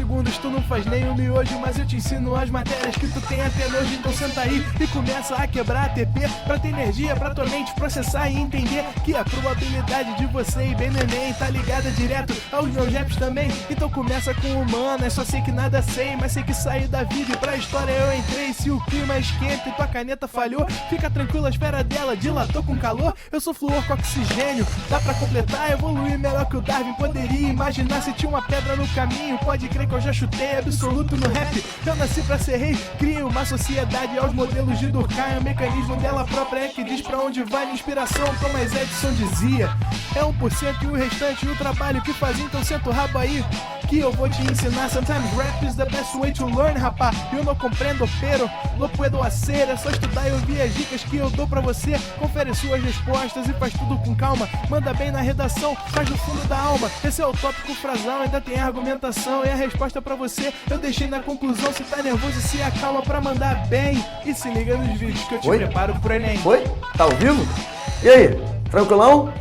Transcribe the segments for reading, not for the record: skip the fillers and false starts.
segundos, tu não faz nem um miojo, mas eu te ensino as matérias que tu tem até nojo. Então senta aí e começa a quebrar a TP pra ter energia pra tua mente processar e entender que a probabilidade de você ir bem no Enem tá ligada direto aos meus raps também. Então começa com humanas, só sei que nada sei, mas sei que saí da vida e pra história eu entrei. Se o clima é esquenta e tua caneta falhou, fica tranquilo, a esfera dela dilatou com calor. Eu sou flúor com oxigênio, dá pra completar, evoluir melhor que o Darwin poderia imaginar. Se tinha uma pedra no caminho, pode crer que eu já chutei absoluto no rap. Eu nasci pra ser rei, criei uma sociedade aos modelos de Durkheim. O mecanismo dela própria é que diz pra onde vai minha inspiração. Thomas Edison dizia, é 1% e o restante o trabalho que faz. Então senta o rabo aí que eu vou te ensinar. Sometimes rap is the best way to learn, rapá. Eu não compreendo, pero não puedo hacer. É só estudar e ouvir as dicas que eu dou pra você. Confere suas respostas e faz tudo com calma. Manda bem na redação, faz do fundo da alma. Esse é o tópico frasal, ainda tem argumentação. E a resposta pra você eu deixei na conclusão. Se tá nervoso, se acalma pra mandar bem. E se liga nos vídeos que eu te preparo pro Enem. Oi? Tá ao vivo? E aí? Tranquilão?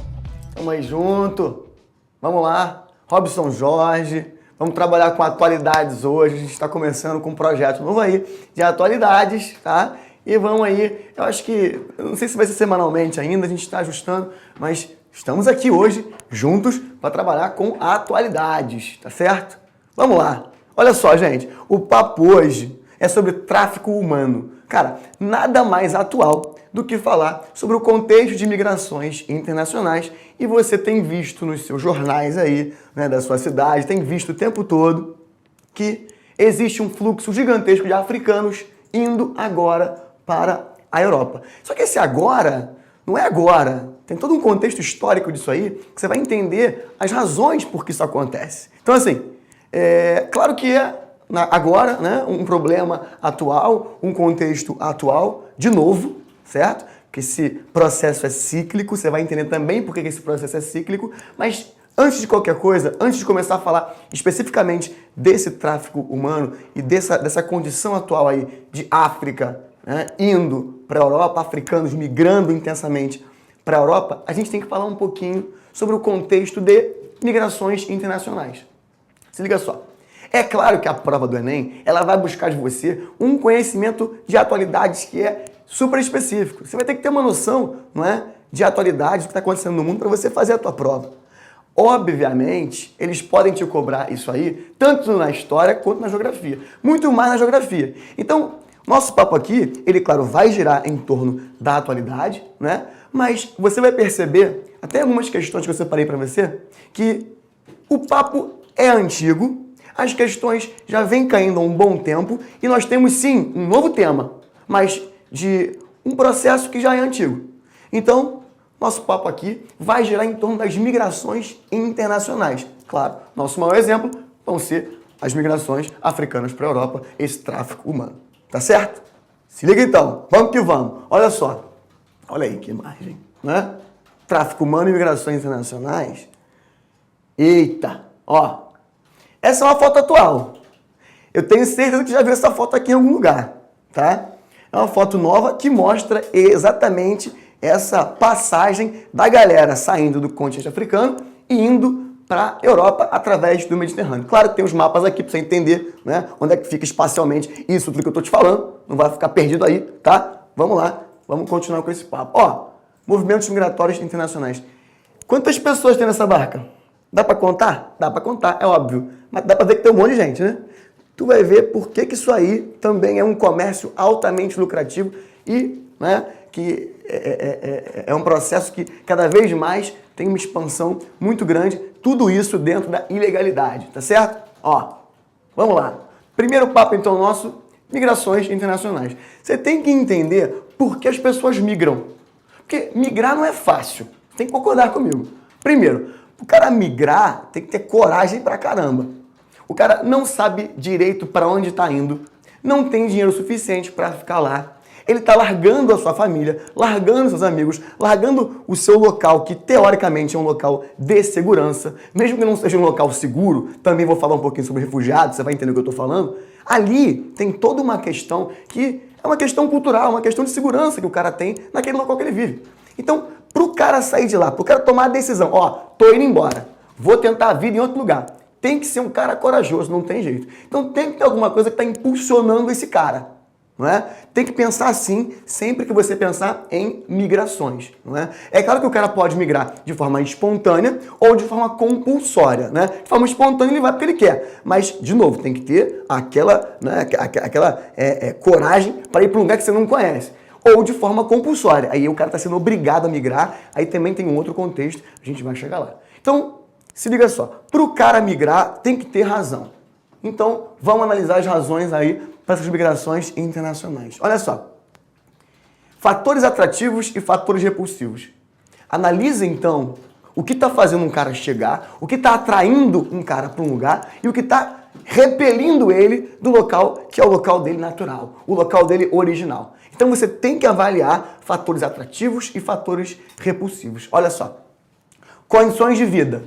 Tamo aí junto. Vamos lá. Robson Jorge. Vamos trabalhar com atualidades hoje. A gente está começando com um projeto novo aí de atualidades, tá? E vamos aí, eu acho que, eu não sei se vai ser semanalmente ainda, a gente está ajustando, mas estamos aqui hoje juntos para trabalhar com atualidades, tá certo? Vamos lá. Olha só, gente, o papo hoje é sobre tráfico humano. Cara, nada mais atual do que falar sobre o contexto de migrações internacionais, e você tem visto nos seus jornais aí, né, da sua cidade, tem visto o tempo todo que existe um fluxo gigantesco de africanos indo agora para a Europa. Só que esse agora não é agora. Tem todo um contexto histórico disso aí que você vai entender as razões por que isso acontece. Então, assim, claro que é agora, né, um problema atual, um contexto atual, de novo, certo? Porque esse processo é cíclico, você vai entender também por que esse processo é cíclico, mas antes de qualquer coisa, antes de começar a falar especificamente desse tráfico humano e dessa condição atual aí de África, né, indo para a Europa, africanos migrando intensamente para a Europa, a gente tem que falar um pouquinho sobre o contexto de migrações internacionais. Se liga só. É claro que a prova do Enem, ela vai buscar de você um conhecimento de atualidades que é super específico. Você vai ter que ter uma noção, não é, de atualidades, do que está acontecendo no mundo para você fazer a tua prova. Obviamente, eles podem te cobrar isso aí, tanto na história quanto na geografia. Muito mais na geografia. Então, nosso papo aqui, ele, claro, vai girar em torno da atualidade, né? Mas você vai perceber, até algumas questões que eu separei para você, que o papo é antigo, as questões já vêm caindo há um bom tempo e nós temos, sim, um novo tema, mas de um processo que já é antigo. Então, nosso papo aqui vai girar em torno das migrações internacionais. Claro, nosso maior exemplo vão ser as migrações africanas para a Europa, esse tráfico humano. Tá certo? Se liga então, vamos que vamos. Olha só, olha aí que imagem, né? Tráfico humano e migrações internacionais. Eita, ó, essa é uma foto atual. Eu tenho certeza que já viu essa foto aqui em algum lugar, tá? É uma foto nova que mostra exatamente essa passagem da galera saindo do continente africano e indo para a Europa através do Mediterrâneo. Claro que tem os mapas aqui para você entender, né, onde é que fica espacialmente isso tudo que eu estou te falando. Não vai ficar perdido aí, tá? Vamos lá, vamos continuar com esse papo. Ó, movimentos migratórios internacionais. Quantas pessoas tem nessa barca? Dá para contar? Dá para contar, é óbvio. Mas dá para ver que tem um monte de gente, né? Tu vai ver por que isso aí também é um comércio altamente lucrativo e, né, que é um processo que cada vez mais tem uma expansão muito grande, tudo isso dentro da ilegalidade, tá certo? Ó, vamos lá. Primeiro papo, então, nosso, migrações internacionais. Você tem que entender por que as pessoas migram. Porque migrar não é fácil, tem que concordar comigo. Primeiro, o cara migrar tem que ter coragem pra caramba. O cara não sabe direito para onde está indo, não tem dinheiro suficiente para ficar lá. Ele está largando a sua família, largando seus amigos, largando o seu local, que teoricamente é um local de segurança. Mesmo que não seja um local seguro, também vou falar um pouquinho sobre refugiados, você vai entender o que eu estou falando. Ali tem toda uma questão que é uma questão cultural, uma questão de segurança que o cara tem naquele local que ele vive. Então, para o cara sair de lá, para o cara tomar a decisão, ó, tô indo embora, vou tentar a vida em outro lugar. tem que ser um cara corajoso, não tem jeito. Então tem que ter alguma coisa que está impulsionando esse cara, não é? Tem que pensar assim sempre que você pensar em migrações, não é? É claro que o cara pode migrar de forma espontânea ou de forma compulsória, né? De forma espontânea ele vai porque ele quer, mas, de novo, tem que ter aquela, né, coragem para ir para um lugar que você não conhece. Ou de forma compulsória, aí o cara está sendo obrigado a migrar, aí também tem um outro contexto, a gente vai chegar lá. Então, se liga só, para o cara migrar tem que ter razão. Então, vamos analisar as razões aí para essas migrações internacionais. Olha só, fatores atrativos e fatores repulsivos. Analise, então, o que está fazendo um cara chegar, o que está atraindo um cara para um lugar e o que está repelindo ele do local que é o local dele natural, o local dele original. Então, você tem que avaliar fatores atrativos e fatores repulsivos. Olha só, condições de vida.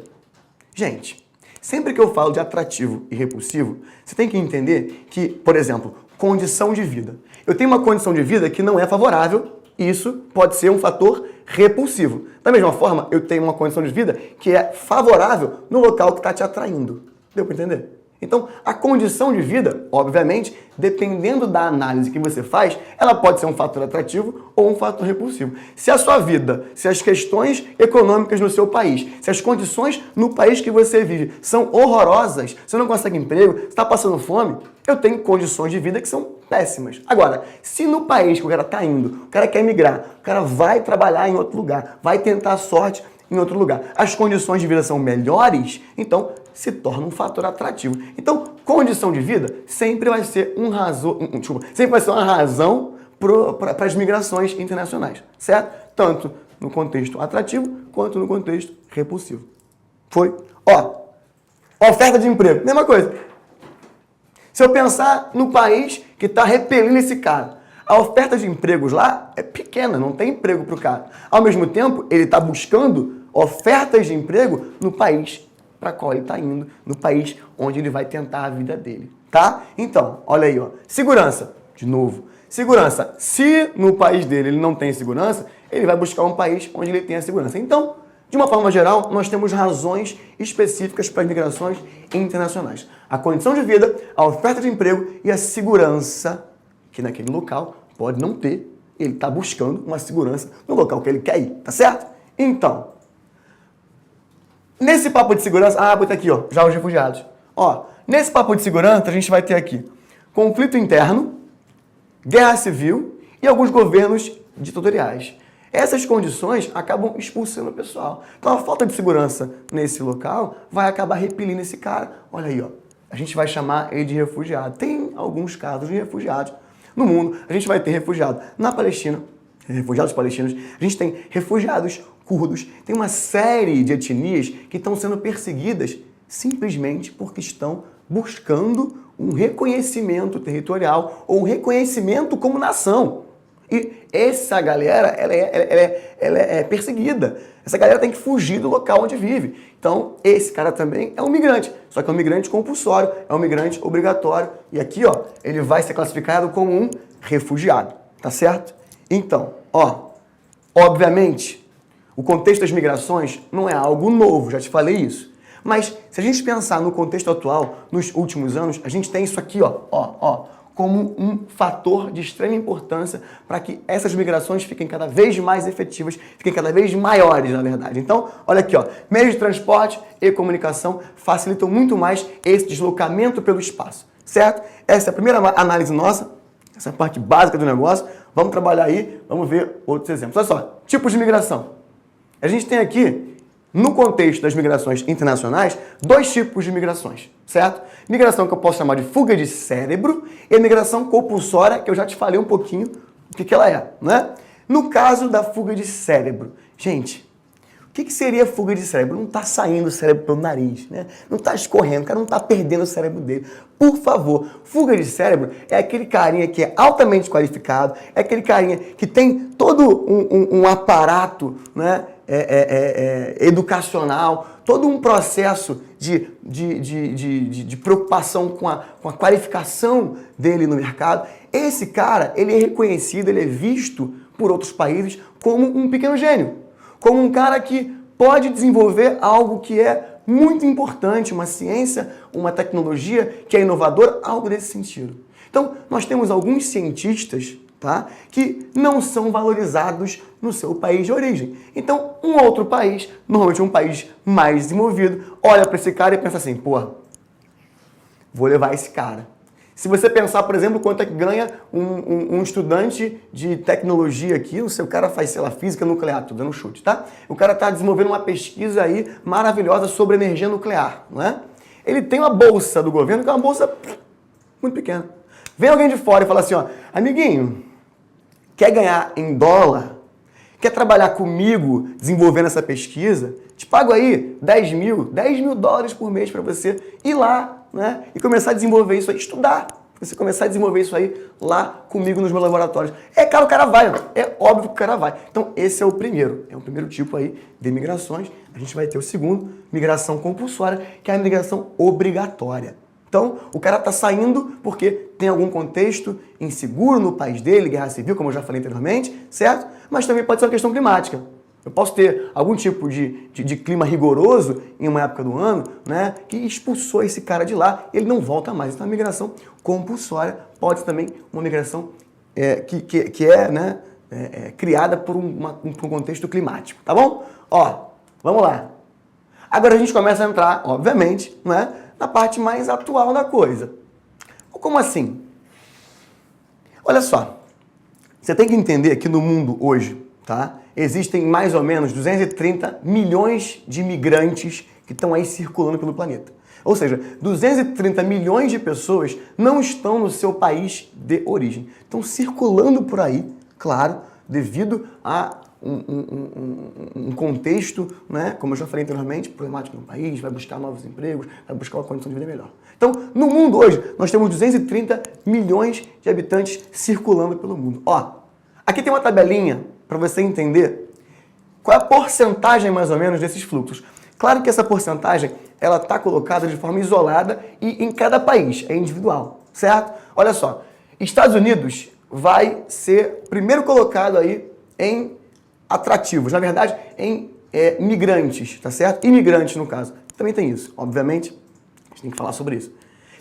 Gente, sempre que eu falo de atrativo e repulsivo, você tem que entender que, por exemplo, condição de vida. Eu tenho uma condição de vida que não é favorável, e isso pode ser um fator repulsivo. Da mesma forma, eu tenho uma condição de vida que é favorável no local que está te atraindo. Deu para entender? Então, a condição de vida, obviamente, dependendo da análise que você faz, ela pode ser um fator atrativo ou um fator repulsivo. Se a sua vida, se as questões econômicas no seu país, se as condições no país que você vive são horrorosas, você não consegue emprego, você está passando fome, eu tenho condições de vida que são péssimas. Agora, se no país que o cara está indo, o cara quer migrar, o cara vai trabalhar em outro lugar, vai tentar a sorte em outro lugar, as condições de vida são melhores, então se torna um fator atrativo. Então, condição de vida sempre vai ser sempre vai ser uma razão para as migrações internacionais, certo? Tanto no contexto atrativo quanto no contexto repulsivo. Foi? Ó, oferta de emprego, mesma coisa. Se eu pensar no país que está repelindo esse cara, a oferta de empregos lá é pequena, não tem emprego para o cara. Ao mesmo tempo, ele está buscando ofertas de emprego no país para qual ele está indo, no país onde ele vai tentar a vida dele, tá? Então, olha aí, ó. Segurança, de novo. Segurança, se no país dele ele não tem segurança, ele vai buscar um país onde ele tenha segurança. Então, de uma forma geral, nós temos razões específicas para as migrações internacionais. A condição de vida, a oferta de emprego e a segurança, que naquele local pode não ter, ele está buscando uma segurança no local que ele quer ir, tá certo? Então, nesse papo de segurança, bota aqui, ó, já os refugiados. Ó, nesse papo de segurança, a gente vai ter aqui conflito interno, guerra civil e alguns governos ditatoriais. Essas condições acabam expulsando o pessoal. Então, a falta de segurança nesse local vai acabar repelindo esse cara. Olha aí, ó, a gente vai chamar ele de refugiado. Tem alguns casos de refugiados no mundo. A gente vai ter refugiado na Palestina, refugiados palestinos. A gente tem refugiados curdos. Tem uma série de etnias que estão sendo perseguidas simplesmente porque estão buscando um reconhecimento territorial ou um reconhecimento como nação. E essa galera, ela é perseguida. Essa galera tem que fugir do local onde vive. Então, esse cara também é um migrante. Só que é um migrante compulsório, é um migrante obrigatório. E aqui, ó, ele vai ser classificado como um refugiado. Tá certo? Então, ó, obviamente, o contexto das migrações não é algo novo, já te falei isso. Mas, se a gente pensar no contexto atual, nos últimos anos, a gente tem isso aqui, ó, como um fator de extrema importância para que essas migrações fiquem cada vez mais efetivas, fiquem cada vez maiores, na verdade. Então, olha aqui, ó, meios de transporte e comunicação facilitam muito mais esse deslocamento pelo espaço, certo? Essa é a primeira análise nossa, essa é a parte básica do negócio. Vamos trabalhar aí, vamos ver outros exemplos. Olha só, tipos de migração. A gente tem aqui, no contexto das migrações internacionais, dois tipos de migrações, certo? Migração que eu posso chamar de fuga de cérebro e a migração compulsória, que eu já te falei um pouquinho o que ela é, né? No caso da fuga de cérebro, gente, o que seria fuga de cérebro? Não está saindo o cérebro pelo nariz, né? Não está escorrendo, o cara não está perdendo o cérebro dele. Por favor, fuga de cérebro é aquele carinha que é altamente qualificado, é aquele carinha que tem todo um aparato, né? Educacional, todo um processo de preocupação com a qualificação dele no mercado. Esse cara, ele é reconhecido, ele é visto por outros países como um pequeno gênio, como um cara que pode desenvolver algo que é muito importante, uma ciência, uma tecnologia que é inovadora, algo desse sentido. Então, nós temos alguns cientistas, tá, que não são valorizados no seu país de origem. Então, um outro país, normalmente um país mais desenvolvido, olha para esse cara e pensa assim, pô, vou levar esse cara. Se você pensar, por exemplo, quanto é que ganha um estudante de tecnologia aqui, o seu cara faz, sei lá, física nuclear, tô dando um chute, tá? O cara está desenvolvendo uma pesquisa aí maravilhosa sobre energia nuclear, não é? Ele tem uma bolsa do governo, que é uma bolsa muito pequena. Vem alguém de fora e fala assim, ó, amiguinho, quer ganhar em dólar? Quer trabalhar comigo desenvolvendo essa pesquisa? Te pago aí 10 mil dólares por mês para você ir lá, né? E começar a desenvolver isso aí, estudar. Você começar a desenvolver isso aí lá comigo nos meus laboratórios. É claro, o cara vai, é óbvio que o cara vai. Então, esse é o primeiro tipo aí de migrações. A gente vai ter o segundo, migração compulsória, que é a migração obrigatória. Então, o cara está saindo porque tem algum contexto inseguro no país dele, guerra civil, como eu já falei anteriormente, certo? Mas também pode ser uma questão climática. Eu posso ter algum tipo de clima rigoroso em uma época do ano, né, que expulsou esse cara de lá, ele não volta mais. Então, a migração compulsória pode ser também uma migração que é criada por um contexto climático, tá bom? Ó, vamos lá. Agora a gente começa a entrar, obviamente, né, na parte mais atual da coisa. Como assim? Olha só, você tem que entender que no mundo hoje, tá, existem mais ou menos 230 milhões de imigrantes que estão aí circulando pelo planeta. Ou seja, 230 milhões de pessoas não estão no seu país de origem. Estão circulando por aí, claro, devido a um contexto, né, como eu já falei anteriormente, problemático no país, vai buscar novos empregos, vai buscar uma condição de vida melhor. Então, no mundo hoje, nós temos 230 milhões de habitantes circulando pelo mundo. Ó, aqui tem uma tabelinha para você entender qual é a porcentagem, mais ou menos, desses fluxos. Claro que essa porcentagem, ela está colocada de forma isolada e em cada país, é individual, certo? Olha só, Estados Unidos vai ser primeiro colocado aí em atrativos, na verdade, em migrantes, tá certo? Imigrantes, no caso. Também tem isso, obviamente, a gente tem que falar sobre isso.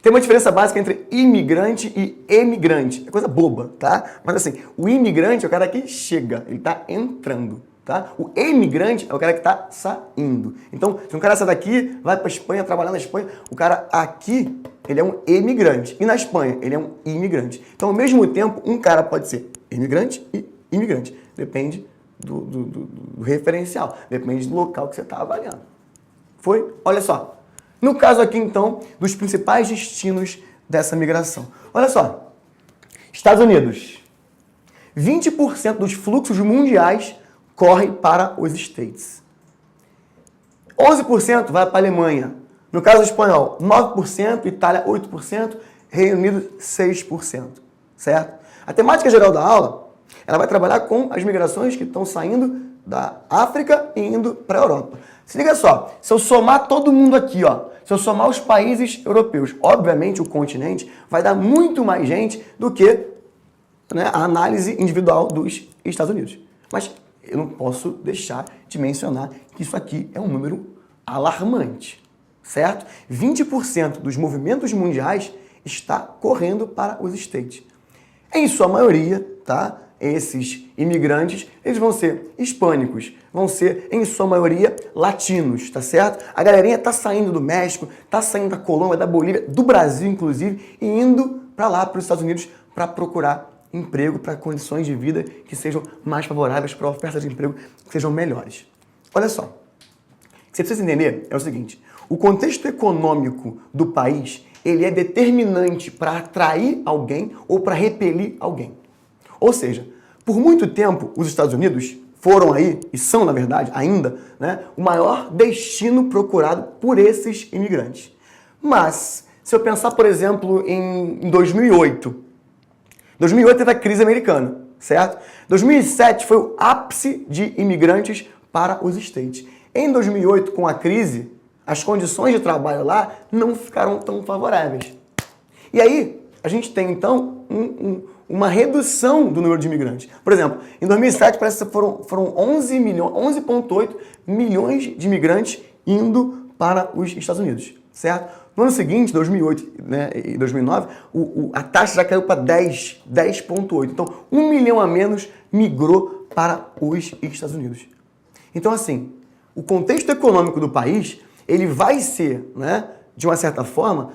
Tem uma diferença básica entre imigrante e emigrante. É coisa boba, tá? Mas assim, o imigrante é o cara que chega, ele tá entrando, tá? O emigrante é o cara que tá saindo. Então, se um cara sai daqui, vai pra Espanha, trabalhar na Espanha, o cara aqui, ele é um emigrante. E na Espanha, ele é um imigrante. Então, ao mesmo tempo, um cara pode ser emigrante e imigrante. Depende do referencial, depende do local que você está avaliando. Foi? Olha só. No caso aqui, então, dos principais destinos dessa migração. Olha só. Estados Unidos. 20% dos fluxos mundiais corre para os States. 11% vai para a Alemanha. No caso espanhol, 9%, Itália 8%, Reino Unido 6%. Certo? A temática geral da aula, ela vai trabalhar com as migrações que estão saindo da África e indo para a Europa. Se liga só, se eu somar todo mundo aqui, ó, se eu somar os países europeus, obviamente o continente vai dar muito mais gente do que, né, a análise individual dos Estados Unidos. Mas eu não posso deixar de mencionar que isso aqui é um número alarmante, certo? 20% dos movimentos mundiais está correndo para os States. Em sua maioria, tá? Esses imigrantes, eles vão ser hispânicos, vão ser, em sua maioria, latinos, tá certo? A galerinha tá saindo do México, tá saindo da Colômbia, da Bolívia, do Brasil, inclusive, e indo para lá, para os Estados Unidos, para procurar emprego, para condições de vida que sejam mais favoráveis, para ofertas de emprego que sejam melhores. Olha só, o que você precisa entender é o seguinte, o contexto econômico do país, ele é determinante para atrair alguém ou para repelir alguém. Ou seja, por muito tempo, os Estados Unidos foram aí, e são, na verdade, ainda, né, o maior destino procurado por esses imigrantes. Mas, se eu pensar, por exemplo, em 2008, 2008 teve a crise americana, certo? 2007 foi o ápice de imigrantes para os States. Em 2008, com a crise, as condições de trabalho lá não ficaram tão favoráveis. E aí, a gente tem, então, uma redução do número de imigrantes. Por exemplo, em 2007 parece que foram 11,8 milhões de imigrantes indo para os Estados Unidos, certo? No ano seguinte, 2008, né, e 2009, a taxa já caiu para 10,8. Então, 1 milhão a menos migrou para os Estados Unidos. Então, assim, o contexto econômico do país, ele vai ser, né, de uma certa forma,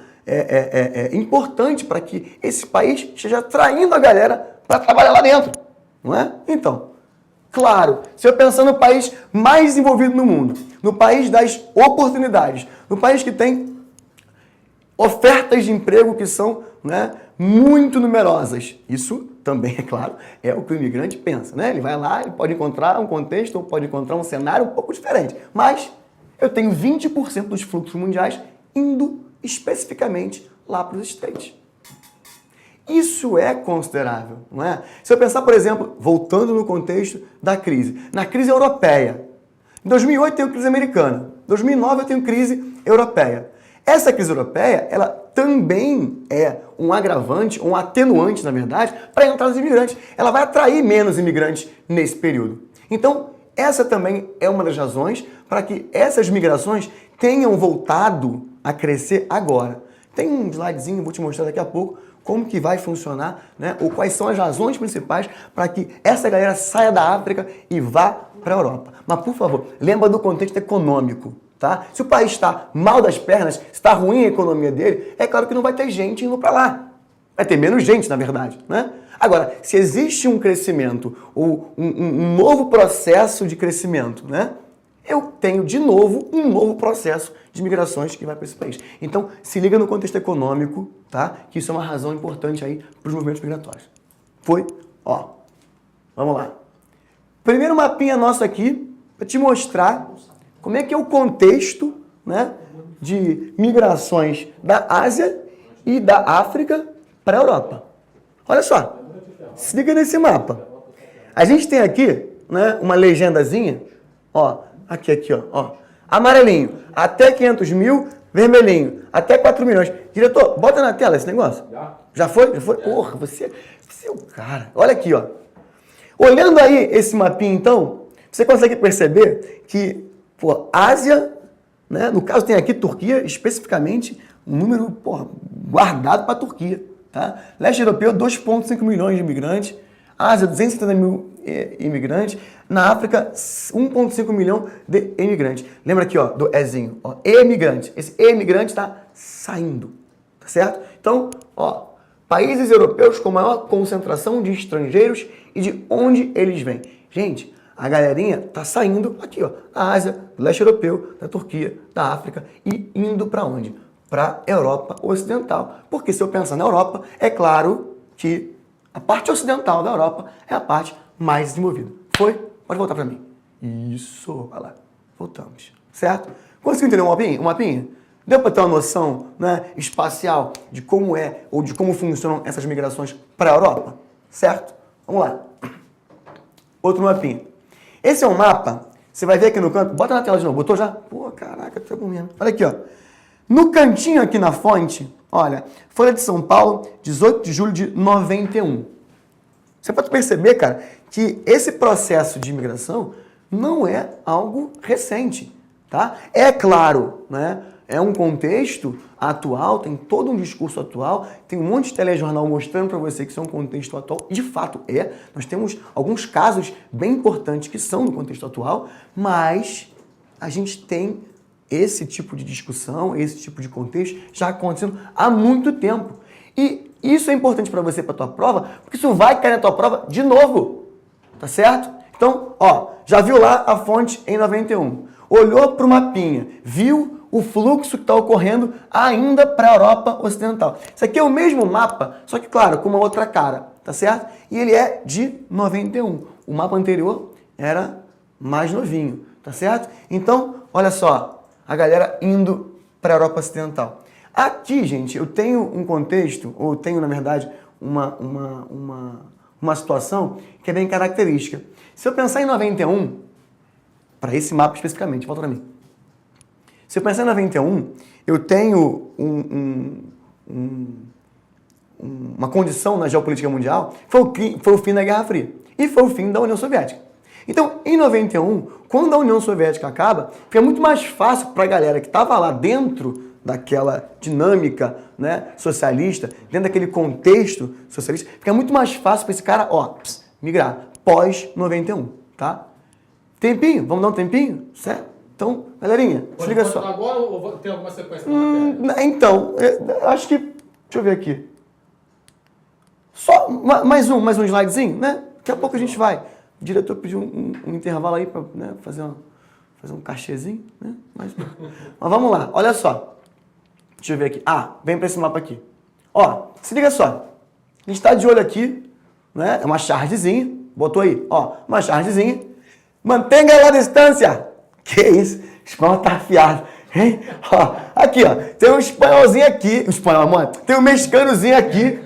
importante para que esse país esteja atraindo a galera para trabalhar lá dentro, não é? Então, claro, se eu pensar no país mais desenvolvido no mundo, no país das oportunidades, no país que tem ofertas de emprego que são, né, muito numerosas. Isso também, é claro, é o que o imigrante pensa, né? Ele vai lá, ele pode encontrar um contexto, ou pode encontrar um cenário um pouco diferente. Mas eu tenho 20% dos fluxos mundiais indo especificamente lá para os States. Isso é considerável, não é? Se eu pensar, por exemplo, voltando no contexto da crise, na crise europeia. Em 2008 eu tenho crise americana, em 2009 eu tenho crise europeia. Essa crise europeia, ela também é um agravante, um atenuante, na verdade, para a entrada dos imigrantes. Ela vai atrair menos imigrantes nesse período. Então, essa também é uma das razões para que essas migrações tenham voltado a crescer agora. Tem um slidezinho, vou te mostrar daqui a pouco, como que vai funcionar, né? Ou quais são as razões principais para que essa galera saia da África e vá para a Europa. Mas, por favor, lembra do contexto econômico. Tá? Se o país está mal das pernas, se está ruim a economia dele, é claro que não vai ter gente indo para lá. Vai ter menos gente, na verdade, né? Agora, se existe um crescimento ou um novo processo de crescimento, né? Eu tenho, de novo, um novo processo de migrações que vai para esse país. Então, se liga no contexto econômico, tá? Que isso é uma razão importante aí para os movimentos migratórios. Foi? Ó, vamos lá. Primeiro mapinha nosso aqui, para te mostrar como é que é o contexto, né, de migrações da Ásia e da África para a Europa. Olha só, se liga nesse mapa. A gente tem aqui, né, uma legendazinha, ó, aqui, ó, amarelinho, até 500 mil, vermelhinho, até 4 milhões. Diretor, bota na tela esse negócio. Já foi? Já foi? Porra, você é o cara. Olha aqui, ó. Olhando aí esse mapinha, então, você consegue perceber que pô, Ásia, né? No caso tem aqui Turquia, especificamente, um número guardado para a Turquia. Tá? Leste europeu, 2,5 milhões de imigrantes. Ásia, 270 mil imigrantes. Na África, 1,5 milhão de imigrantes. Lembra aqui, ó, do Ezinho. Ó, imigrante. Esse imigrante está saindo. Tá certo? Então, ó, países europeus com maior concentração de estrangeiros e de onde eles vêm. Gente, a galerinha tá saindo aqui, ó, da Ásia, do leste europeu, da Turquia, da África e indo para onde? Para a Europa Ocidental. Porque se eu pensar na Europa, é claro que a parte ocidental da Europa é a parte mais desenvolvida. Foi? Pode voltar para mim. Isso, vai lá. Voltamos. Certo? Conseguiu entender um mapinha? Deu para ter uma noção, né, espacial de como é ou de como funcionam essas migrações para a Europa? Certo? Vamos lá. Outro mapinha. Esse é um mapa, você vai ver aqui no canto, bota na tela de novo, botou já? Pô, caraca, tá bom mesmo. Olha aqui, ó. No cantinho aqui na fonte, olha, Folha de São Paulo, 18 de julho de 91. Você pode perceber, cara, que esse processo de imigração não é algo recente, tá? É claro, né? É um contexto atual, tem todo um discurso atual, tem um monte de telejornal mostrando para você que isso é um contexto atual, e de fato é. Nós temos alguns casos bem importantes que são do contexto atual, mas a gente tem esse tipo de discussão, esse tipo de contexto já acontecendo há muito tempo. E isso é importante para você, para tua prova, porque isso vai cair na tua prova de novo, tá certo? Então, ó, já viu lá a fonte em 91, olhou para o mapinha, viu o fluxo que está ocorrendo ainda para a Europa Ocidental. Isso aqui é o mesmo mapa, só que, claro, com uma outra cara, tá certo? E ele é de 91. O mapa anterior era mais novinho, tá certo? Então, olha só, a galera indo para a Europa Ocidental. Aqui, gente, eu tenho um contexto, ou tenho, na verdade, uma situação que é bem característica. Se eu pensar em 91, para esse mapa especificamente, volta para mim. Se eu pensar em 91, eu tenho uma condição na geopolítica mundial, foi o fim da Guerra Fria e foi o fim da União Soviética. Então, em 91, quando a União Soviética acaba, fica muito mais fácil para a galera que estava lá dentro daquela dinâmica, né, socialista, dentro daquele contexto socialista, fica muito mais fácil para esse cara, migrar pós-91, tá? Tempinho? Vamos dar um tempinho? Certo? Então, galerinha, se liga só. Agora ou tem alguma sequência na matéria? Então, acho que... Deixa eu ver aqui. Só mais um slidezinho, né? Daqui a pouco a gente vai. O diretor pediu um intervalo aí para, né, fazer um cachezinho, né? Mas vamos lá, olha só. Deixa eu ver aqui. Vem para esse mapa aqui. Ó, se liga só. A gente está de olho aqui, né? É uma chargezinha. Botou aí, ó, uma chargezinha. Mantenha a distância. Que isso? O espanhol tá afiado. Hein? Ó, aqui, ó. Tem um espanholzinho aqui. Tem um mexicanozinho aqui.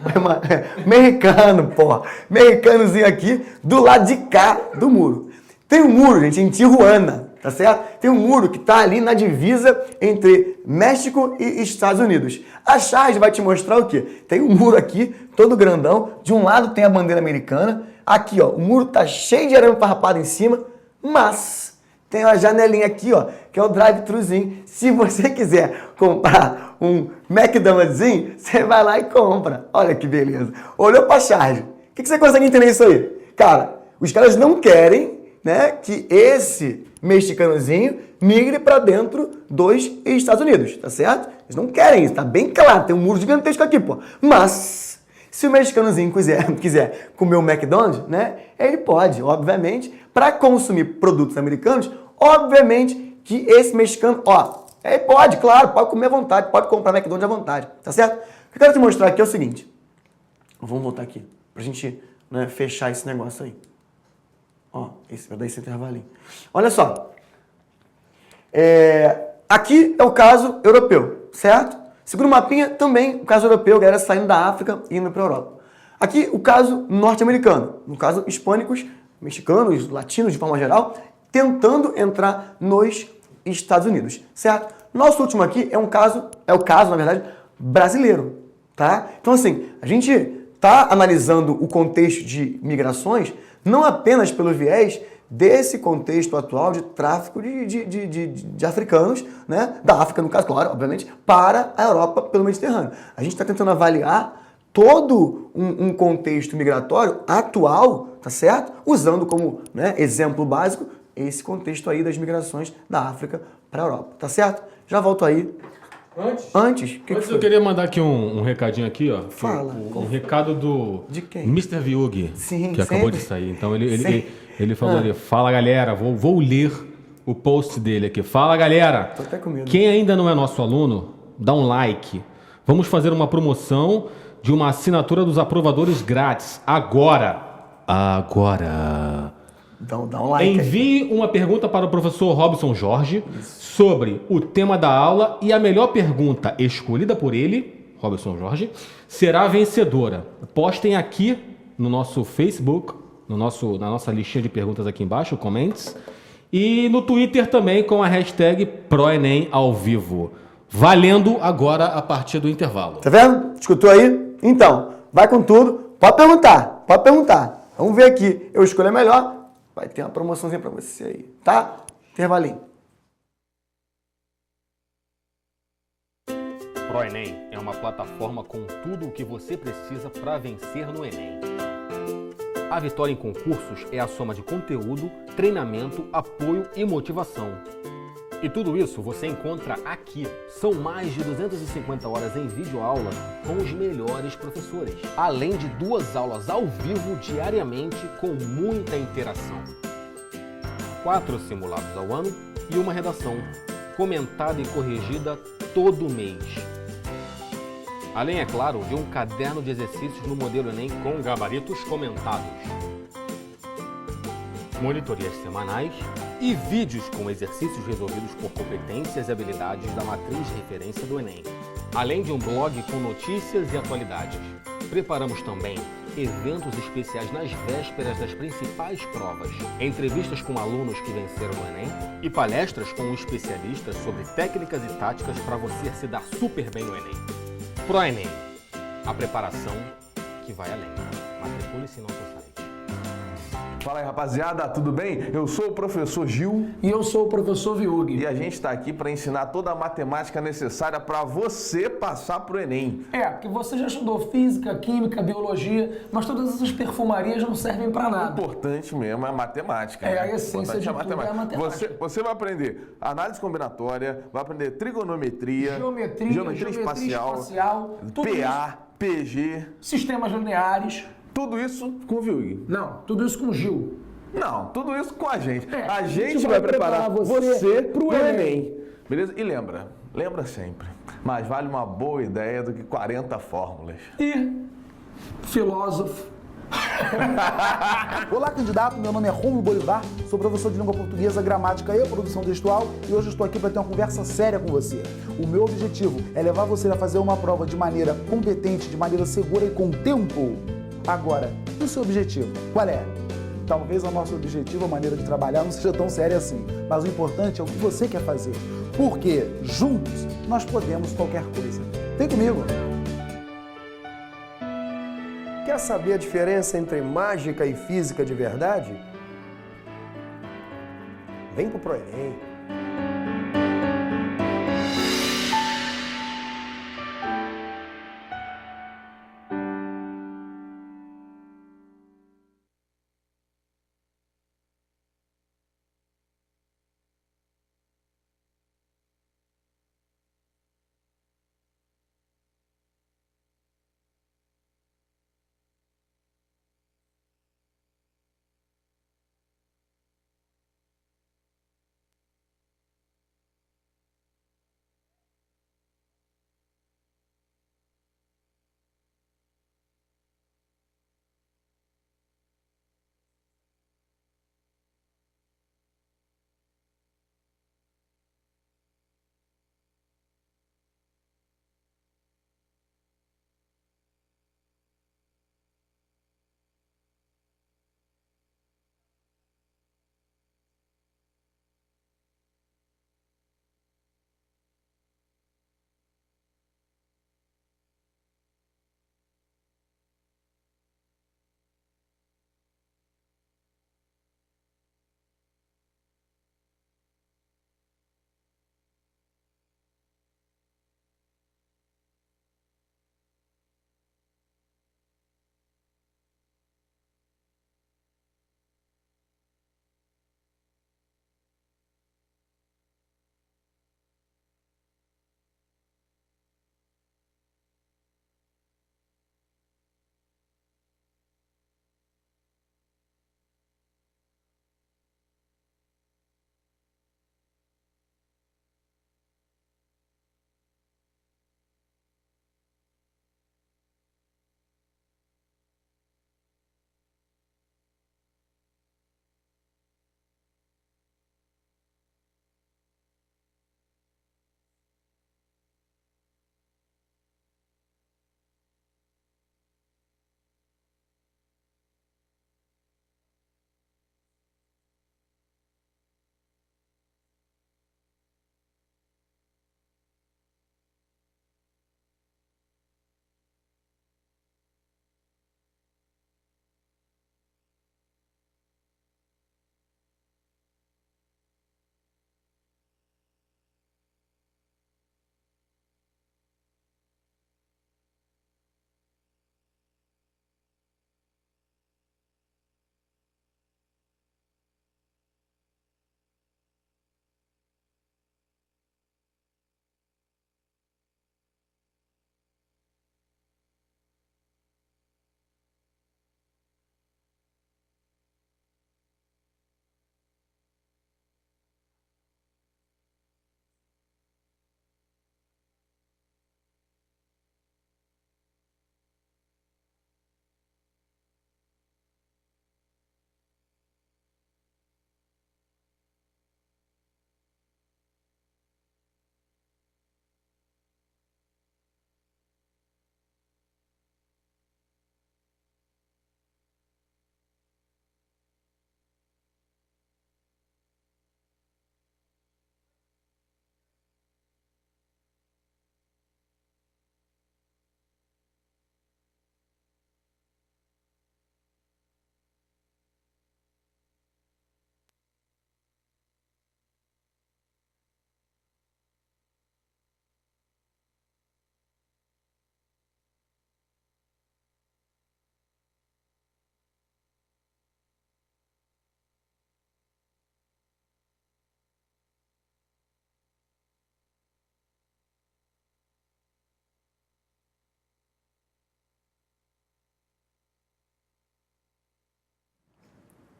Mexicano, porra. Mexicanozinho aqui do lado de cá do muro. Tem um muro, gente, em Tijuana, tá certo? Tem um muro que tá ali na divisa entre México e Estados Unidos. A charge vai te mostrar o quê? Tem um muro aqui, todo grandão. De um lado tem a bandeira americana. Aqui, ó, o muro tá cheio de arame farpado em cima, mas tem uma janelinha aqui, ó, que é o drive-thruzinho. Se você quiser comprar um McDonald'szinho, você vai lá e compra. Olha que beleza. Olhou pra charge. O que você consegue entender isso aí? Cara, os caras não querem, né, que esse mexicanozinho migre para dentro dos Estados Unidos, tá certo? Eles não querem isso, tá bem claro. Tem um muro gigantesco aqui, pô. Mas se o mexicanozinho quiser comer o McDonald's, né, ele pode, obviamente, para consumir produtos americanos, obviamente que esse mexicano, ele pode, claro, pode comer à vontade, pode comprar McDonald's à vontade, tá certo? O que eu quero te mostrar aqui é o seguinte. Vamos voltar aqui, pra gente, né, fechar esse negócio aí. Ó, vai dar esse intervalinho. Olha só. Aqui é o caso europeu, certo? Segundo o mapinha, também o caso europeu, galera saindo da África e indo para a Europa. Aqui o caso norte-americano, no caso hispânicos, mexicanos, latinos de forma geral, tentando entrar nos Estados Unidos, certo? Nosso último aqui é o caso, na verdade, brasileiro, tá? Então assim, a gente está analisando o contexto de migrações não apenas pelo viés desse contexto atual de tráfico de africanos, né? Da África, no caso, claro, obviamente, para a Europa pelo Mediterrâneo. A gente está tentando avaliar todo um contexto migratório atual, tá certo? Usando como, né, exemplo básico esse contexto aí das migrações da África para a Europa, tá certo? Já volto aí. Antes eu queria mandar aqui um recadinho aqui, ó. Fala. Um recado do... De quem? Mr. Viug, Sim, que acabou de sair. Então ele falou ali, fala galera, vou ler o post dele aqui. Fala galera, tô até com medo. Quem ainda não é nosso aluno, dá um like. Vamos fazer uma promoção de uma assinatura dos aprovadores grátis. Agora. Dá um like. Envie uma pergunta para o professor Robson Jorge sobre o tema da aula e a melhor pergunta escolhida por ele, Robson Jorge, será a vencedora. Postem aqui no nosso Facebook, na nossa listinha de perguntas aqui embaixo, comments, e no Twitter também com a hashtag ProEnem ao vivo. Valendo agora a partir do intervalo. Tá vendo? Escutou aí? Então, vai com tudo. Pode perguntar. Vamos ver aqui. Eu escolho a melhor. Vai ter uma promoçãozinha pra você aí, tá? Intervalinho. ProEnem é uma plataforma com tudo o que você precisa para vencer no Enem. A vitória em concursos é a soma de conteúdo, treinamento, apoio e motivação. E tudo isso você encontra aqui. São mais de 250 horas em videoaula com os melhores professores, além de 2 aulas ao vivo diariamente com muita interação. 4 simulados ao ano e uma redação, comentada e corrigida todo mês. Além, é claro, de um caderno de exercícios no modelo Enem com gabaritos comentados. Monitorias semanais e vídeos com exercícios resolvidos por competências e habilidades da matriz de referência do Enem. Além de um blog com notícias e atualidades. Preparamos também eventos especiais nas vésperas das principais provas, entrevistas com alunos que venceram no Enem e palestras com especialistas sobre técnicas e táticas para você se dar super bem no Enem. ProEnem, a preparação que vai além. Matricule-se em nosso site. Fala aí, rapaziada, tudo bem? Eu sou o professor Gil. E eu sou o professor Viug. E a gente está aqui para ensinar toda a matemática necessária para você passar pro Enem. Porque você já estudou física, química, biologia, mas todas essas perfumarias não servem para O nada. importante mesmo é a matemática. A essência de tudo é a matemática. Você vai aprender análise combinatória, vai aprender trigonometria, geometria espacial, tudo PA, PG. Sistemas lineares. Tudo isso com o Viug. Não, tudo isso com o Gil. Não, tudo isso com a gente. A gente gente vai vai preparar você você pro pro Enem. Enem. Beleza? E lembra sempre, mais vale uma boa ideia do que 40 fórmulas. E filósofo. Olá, candidato. Meu nome é Rômulo Bolivar, sou professor de língua portuguesa, gramática e produção textual e hoje estou aqui para ter uma conversa séria com você. O meu objetivo é levar você a fazer uma prova de maneira competente, de maneira segura e com tempo. Agora, e o seu objetivo? Qual é? Talvez o nosso objetivo, a maneira de trabalhar, não seja tão séria assim, mas o importante é o que você quer fazer, porque juntos nós podemos qualquer coisa. Vem comigo! Quer saber a diferença entre mágica e física de verdade? Vem pro Enem.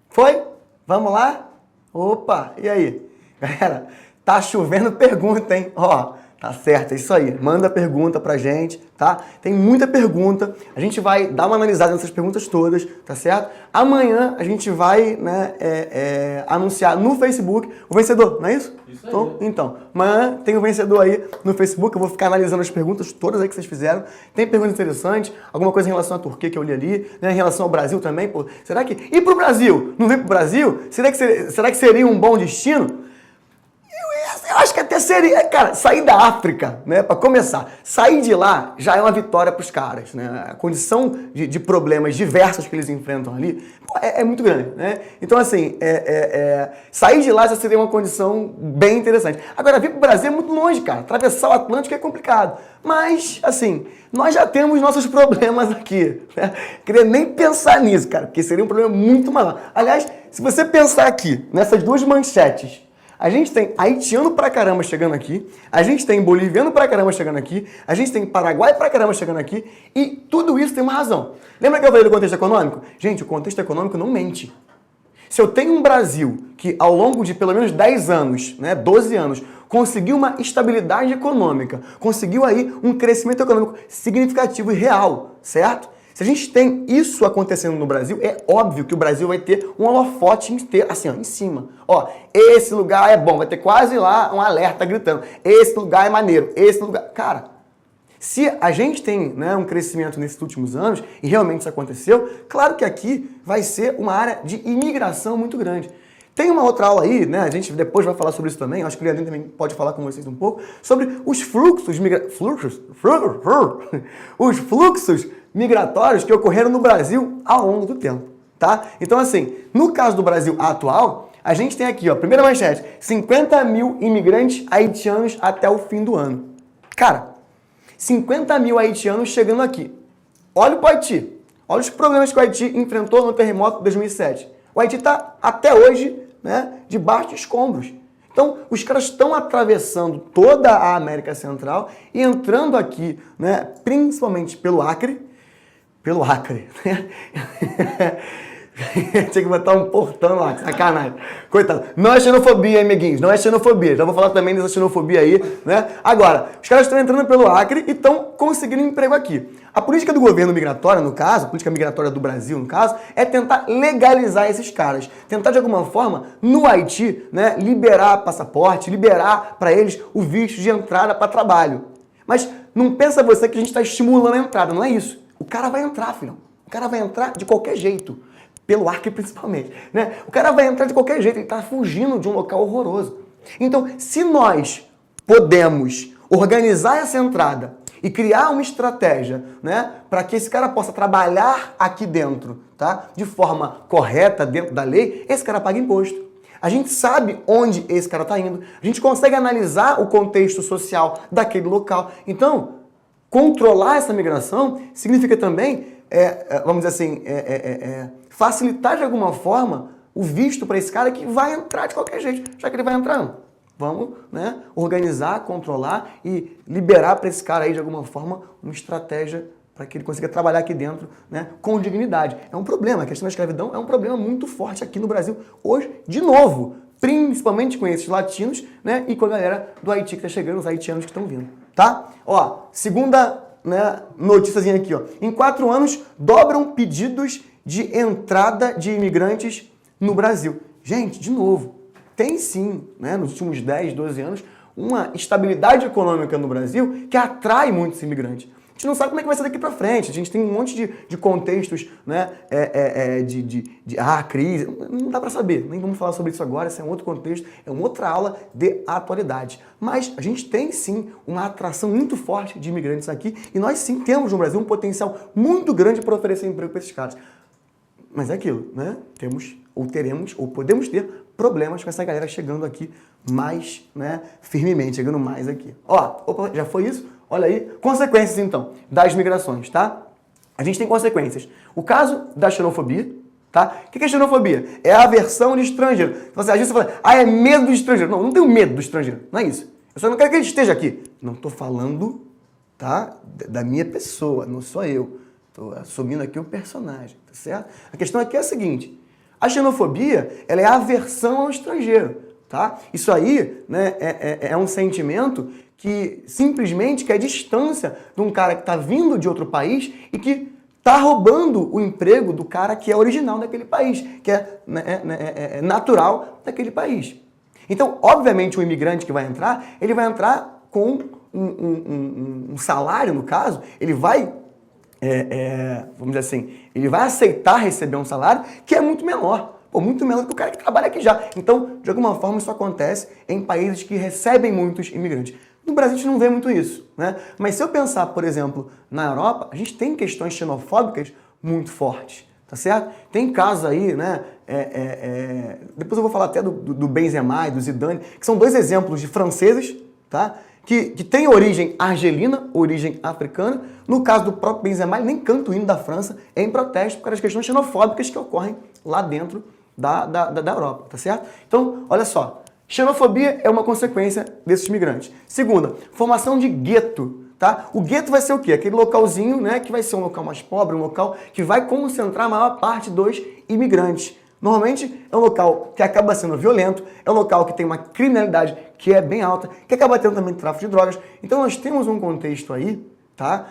Foi? Vamos lá? Opa, e aí? Galera, tá chovendo pergunta, hein? Ó, tá certo, é isso aí. Manda pergunta pra gente, tá? Tem muita pergunta. A gente vai dar uma analisada nessas perguntas todas, tá certo? Amanhã a gente vai, né, anunciar no Facebook o vencedor, não é isso? Isso aí. Então, amanhã tem o vencedor aí no Facebook. Eu vou ficar analisando as perguntas todas aí que vocês fizeram. Tem perguntas interessantes, alguma coisa em relação à Turquia que eu li ali, né, em relação ao Brasil também. Pô, será que... E pro Brasil? Não vem pro Brasil? Será que seria um bom destino? Eu acho que até seria, cara, sair da África, né, para começar. Sair de lá já é uma vitória para os caras, né? A condição de problemas diversos que eles enfrentam ali é muito grande, né? Então, assim, sair de lá já seria uma condição bem interessante. Agora, vir para o Brasil é muito longe, cara. Atravessar o Atlântico é complicado. Mas, assim, nós já temos nossos problemas aqui, né? Queria nem pensar nisso, cara, porque seria um problema muito maior. Aliás, se você pensar aqui, nessas duas manchetes, a gente tem haitiano pra caramba chegando aqui, a gente tem boliviano pra caramba chegando aqui, a gente tem paraguai pra caramba chegando aqui, e tudo isso tem uma razão. Lembra que eu falei do contexto econômico? Gente, o contexto econômico não mente. Se eu tenho um Brasil que ao longo de pelo menos 10 anos, né, 12 anos, conseguiu uma estabilidade econômica, conseguiu aí um crescimento econômico significativo e real, certo? Se a gente tem isso acontecendo no Brasil, é óbvio que o Brasil vai ter um holofote inteiro, assim, ó, em cima. Ó, esse lugar é bom, vai ter quase lá um alerta gritando. Esse lugar é maneiro, esse lugar... Cara, se a gente tem, né, um crescimento nesses últimos anos, e realmente isso aconteceu, claro que aqui vai ser uma área de imigração muito grande. Tem uma outra aula aí, né? A gente depois vai falar sobre isso também. Acho que o Leandro também pode falar com vocês um pouco sobre os fluxos migratórios que ocorreram no Brasil ao longo do tempo, tá? Então, assim, no caso do Brasil atual, a gente tem aqui, ó, primeira manchete, 50 mil imigrantes haitianos até o fim do ano. Cara, 50 mil haitianos chegando aqui. Olha o Haiti. Olha os problemas que o Haiti enfrentou no terremoto de 2007. O Haiti está, até hoje, né, debaixo de escombros. Então, os caras estão atravessando toda a América Central e entrando aqui, né, principalmente pelo Acre, né? Tinha que botar um portão lá, sacanagem. Coitado. Não é xenofobia, hein, amiguinhos? Não é xenofobia. Já vou falar também dessa xenofobia aí, né? Agora, os caras estão entrando pelo Acre e estão conseguindo emprego aqui. A política do governo migratório, no caso, a política migratória do Brasil, no caso, é tentar legalizar esses caras. Tentar, de alguma forma, no Haiti, né, liberar passaporte, liberar para eles o visto de entrada para trabalho. Mas não pensa você que a gente está estimulando a entrada, não é isso. O cara vai entrar, filhão. O cara vai entrar de qualquer jeito. Pelo Acre, principalmente, né? O cara vai entrar de qualquer jeito, ele está fugindo de um local horroroso. Então, se nós podemos organizar essa entrada e criar uma estratégia, né, para que esse cara possa trabalhar aqui dentro, tá, de forma correta, dentro da lei, esse cara paga imposto. A gente sabe onde esse cara está indo, a gente consegue analisar o contexto social daquele local. Então, controlar essa migração significa também, vamos dizer assim, facilitar de alguma forma o visto para esse cara que vai entrar de qualquer jeito, já que ele vai entrando. Vamos, né, organizar, controlar e liberar para esse cara aí de alguma forma uma estratégia para que ele consiga trabalhar aqui dentro, né, com dignidade. É um problema, a questão da escravidão é um problema muito forte aqui no Brasil hoje, de novo, principalmente com esses latinos, né, e com a galera do Haiti que está chegando, os haitianos que estão vindo, tá? Ó, segunda, né, noticiazinha aqui, ó. Em 4 anos, dobram pedidos de entrada de imigrantes no Brasil. Gente, de novo, tem sim, né, nos últimos 10, 12 anos, uma estabilidade econômica no Brasil que atrai muitos imigrantes. A gente não sabe como é que vai ser daqui para frente. A gente tem um monte de contextos, né, crise. Não dá para saber. Nem vamos falar sobre isso agora. Esse é um outro contexto, é uma outra aula de atualidade. Mas a gente tem sim uma atração muito forte de imigrantes aqui e nós sim temos no Brasil um potencial muito grande para oferecer emprego para esses caras. Mas é aquilo, né? Temos, ou teremos, ou podemos ter problemas com essa galera chegando aqui mais, né, firmemente, chegando mais aqui. Ó, opa, já foi isso? Olha aí, consequências então das migrações, tá? A gente tem consequências. O caso da xenofobia, tá? O que é xenofobia? É a aversão de estrangeiro. Então, às vezes você fala, é medo do estrangeiro. Não, não tenho medo do estrangeiro, não é isso. Eu só não quero que ele esteja aqui. Não estou falando, tá, da minha pessoa, não sou eu. Estou assumindo aqui um personagem, tá certo? A questão aqui é a seguinte, A xenofobia, ela é a aversão ao estrangeiro, tá? Isso aí, né, é um sentimento que simplesmente quer distância de um cara que está vindo de outro país e que está roubando o emprego do cara que é original daquele país, que é natural daquele país. Então, obviamente, o imigrante que vai entrar, ele vai entrar com um salário, no caso, ele vai, vamos dizer assim, ele vai aceitar receber um salário que é muito menor. Pô, muito menor do que o cara que trabalha aqui já. Então, de alguma forma, isso acontece em países que recebem muitos imigrantes. No Brasil, a gente não vê muito isso, né? Mas se eu pensar, por exemplo, na Europa, a gente tem questões xenofóbicas muito fortes, tá certo? Tem casos aí, né? Depois eu vou falar até do Benzema e do Zidane, que são dois exemplos de franceses, tá? Que têm origem argelina, origem africana. No caso do próprio Benzema, ele nem canta o hino da França em protesto por causa das questões xenofóbicas que ocorrem lá dentro da Europa, tá certo? Então, olha só, xenofobia é uma consequência desses migrantes. Segunda, formação de gueto, tá? O gueto vai ser o quê? Aquele localzinho, né, que vai ser um local mais pobre, um local que vai concentrar a maior parte dos imigrantes. Normalmente é um local que acaba sendo violento, é um local que tem uma criminalidade que é bem alta, que acaba tendo também tráfico de drogas. Então nós temos um contexto aí, tá?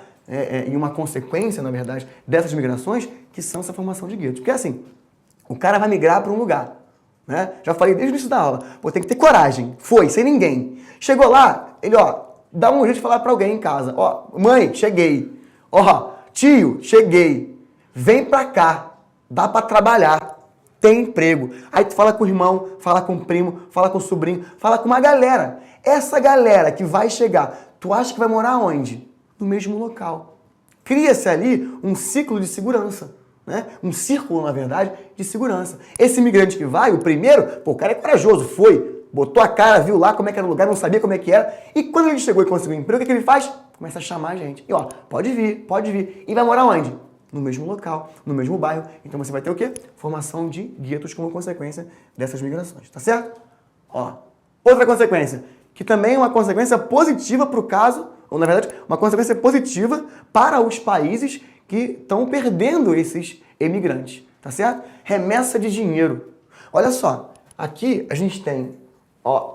E uma consequência, na verdade, dessas migrações, que são essa formação de guetos. Porque assim, o cara vai migrar para um lugar, né? Já falei desde o início da aula, pô, tem que ter coragem. Foi, sem ninguém. Chegou lá, ele, dá um jeito de falar para alguém em casa, mãe, cheguei. Tio, cheguei. Vem pra cá, dá para trabalhar. Tem emprego. Aí tu fala com o irmão, fala com o primo, fala com o sobrinho, fala com uma galera. Essa galera que vai chegar, tu acha que vai morar onde? No mesmo local. Cria-se ali um ciclo de segurança, né? Um círculo, na verdade, de segurança. Esse imigrante que vai, o primeiro, pô, o cara é corajoso, foi, botou a cara, viu lá como é que era o lugar, não sabia como é que era. E quando ele chegou e conseguiu um emprego, o que ele faz? Começa a chamar a gente. E pode vir. E vai morar onde? No mesmo local, no mesmo bairro. Então você vai ter o quê? Formação de guetos como consequência dessas migrações, tá certo? Outra consequência, que também é uma consequência positiva para o caso, ou na verdade, uma consequência positiva para os países que estão perdendo esses emigrantes, tá certo? Remessa de dinheiro. Olha só, aqui a gente tem,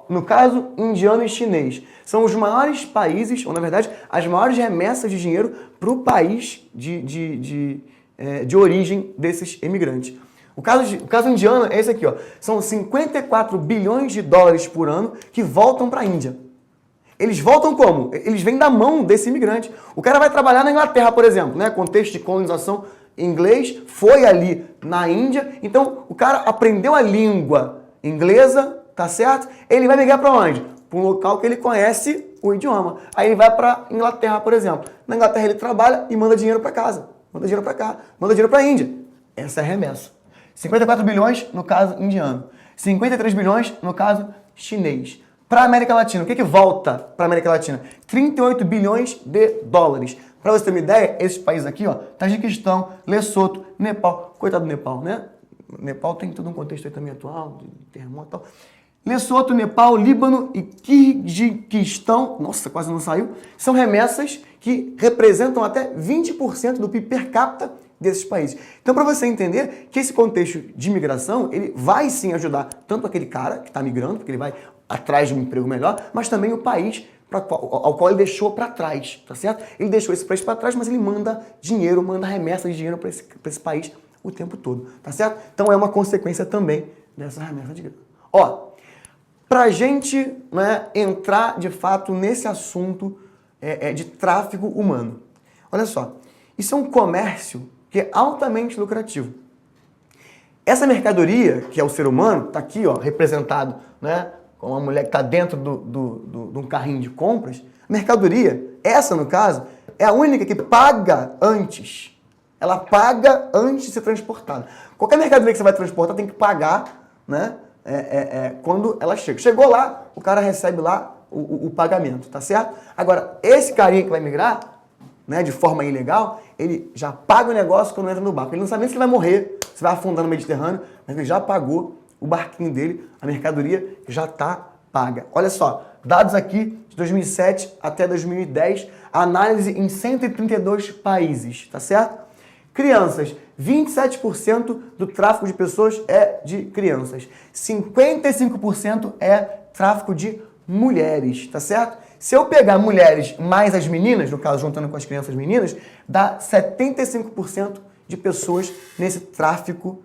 no caso, indiano e chinês. São os maiores países, ou na verdade, as maiores remessas de dinheiro para o país de origem desses emigrantes. O caso indiano é esse aqui, São 54 bilhões de dólares por ano que voltam para a Índia. Eles voltam como? Eles vêm da mão desse imigrante. O cara vai trabalhar na Inglaterra, por exemplo, né? Contexto de colonização inglês, foi ali na Índia, então o cara aprendeu a língua inglesa, tá certo? Ele vai migrar para onde? Para um local que ele conhece o idioma. Aí ele vai para Inglaterra, por exemplo. Na Inglaterra ele trabalha e manda dinheiro para casa. Manda dinheiro para cá. Manda dinheiro para a Índia. Essa é a remessa. 54 bilhões no caso indiano. 53 bilhões no caso chinês. Para a América Latina, o que volta para a América Latina? 38 bilhões de dólares. Para você ter uma ideia, esses países aqui, Tajiquistão, Lesoto, Nepal. Coitado do Nepal, né? Nepal tem todo um contexto aí também atual, de terremoto e tal. Lesoto, Nepal, Líbano e Quirguistão, nossa, quase não saiu, são remessas que representam até 20% do PIB per capita desses países. Então, para você entender que esse contexto de imigração, ele vai sim ajudar tanto aquele cara que está migrando, porque ele vai atrás de um emprego melhor, mas também o país ao qual ele deixou para trás, tá certo? Ele deixou esse país para trás, mas ele manda dinheiro, manda remessa de dinheiro para esse país o tempo todo, tá certo? Então é uma consequência também dessa remessa de dinheiro. Para a gente, né, entrar de fato nesse assunto de tráfico humano. Olha só, isso é um comércio que é altamente lucrativo. Essa mercadoria, que é o ser humano, está aqui representado, né, com uma mulher que está dentro de um carrinho de compras. A mercadoria, essa no caso, é a única que paga antes. Ela paga antes de ser transportada. Qualquer mercadoria que você vai transportar tem que pagar, né, quando ela chega. Chegou lá, o cara recebe lá o pagamento, tá certo? Agora, esse carinha que vai migrar, né, de forma ilegal, ele já paga o negócio quando entra no barco. Ele não sabe nem se ele vai morrer, se vai afundar no Mediterrâneo, mas ele já pagou o barquinho dele, a mercadoria já está paga. Olha só, dados aqui de 2007 até 2010, análise em 132 países, tá certo? Crianças. 27% do tráfico de pessoas é de crianças. 55% é tráfico de mulheres, tá certo? Se eu pegar mulheres mais as meninas, no caso juntando com as crianças meninas, dá 75% de pessoas nesse tráfico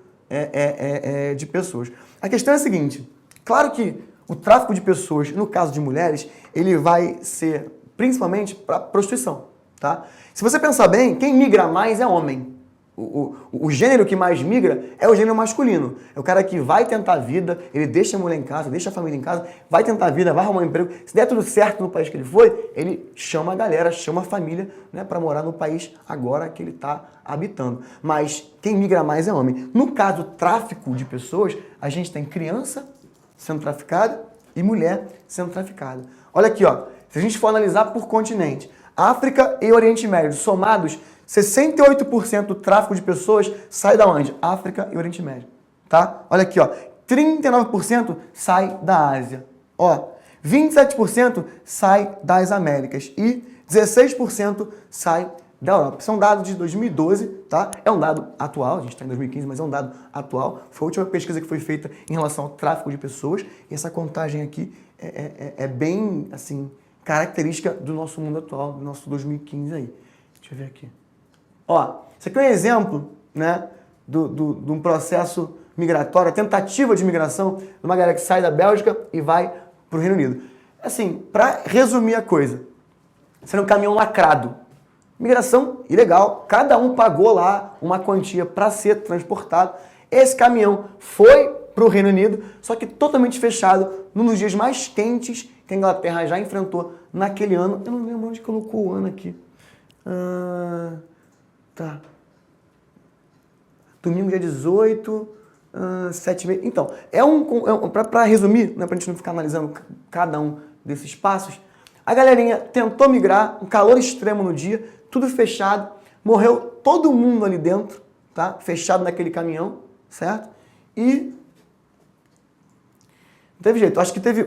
de pessoas. A questão é a seguinte, claro que o tráfico de pessoas, no caso de mulheres, ele vai ser principalmente para prostituição, tá? Se você pensar bem, quem migra mais é homem. O gênero que mais migra é o gênero masculino. É o cara que vai tentar a vida, ele deixa a mulher em casa, deixa a família em casa, vai tentar a vida, vai arrumar um emprego. Se der tudo certo no país que ele foi, ele chama a galera, chama a família, né, para morar no país agora que ele está habitando. Mas quem migra mais é homem. No caso do tráfico de pessoas, a gente tem criança sendo traficada e mulher sendo traficada. Olha aqui, ó. Se a gente for analisar por continente, África e Oriente Médio somados, 68% do tráfico de pessoas sai da onde? África e Oriente Médio, tá? Olha aqui, ó. 39% sai da Ásia. Ó, 27% sai das Américas e 16% sai da Europa. São dados de 2012, tá? É um dado atual, a gente está em 2015, mas é um dado atual. Foi a última pesquisa que foi feita em relação ao tráfico de pessoas. E essa contagem aqui é bem, assim, característica do nosso mundo atual, do nosso 2015 aí. Deixa eu ver aqui. Ó, isso aqui é um exemplo, né, de um processo migratório, a tentativa de migração de uma galera que sai da Bélgica e vai para o Reino Unido. Assim, para resumir a coisa, sendo um caminhão lacrado. Migração ilegal, cada um pagou lá uma quantia para ser transportado. Esse caminhão foi para o Reino Unido, só que totalmente fechado, num dos dias mais quentes que a Inglaterra já enfrentou naquele ano. Eu não lembro onde colocou o ano aqui. Tá. Domingo, dia 18, 7 meses. Então, para resumir, né, para a gente não ficar analisando cada um desses passos, a galerinha tentou migrar, um calor extremo no dia, tudo fechado, morreu todo mundo ali dentro, tá? Fechado naquele caminhão, certo? E não teve jeito. Acho que teve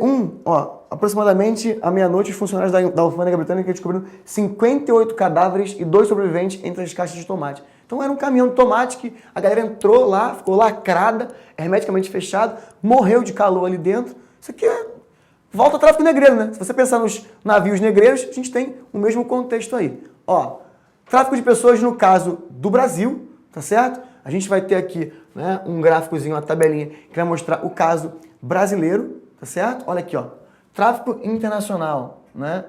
aproximadamente à meia-noite, os funcionários da alfândega britânica descobriram 58 cadáveres e 2 sobreviventes entre as caixas de tomate. Então era um caminhão de tomate que a galera entrou lá, ficou lacrada, hermeticamente fechado, morreu de calor ali dentro. Isso aqui volta ao tráfico negreiro, né? Se você pensar nos navios negreiros, a gente tem o mesmo contexto aí. Ó, tráfico de pessoas no caso do Brasil, tá certo? A gente vai ter aqui, né, um gráficozinho, uma tabelinha que vai mostrar o caso brasileiro, tá certo? Olha aqui, ó. Tráfico internacional, né?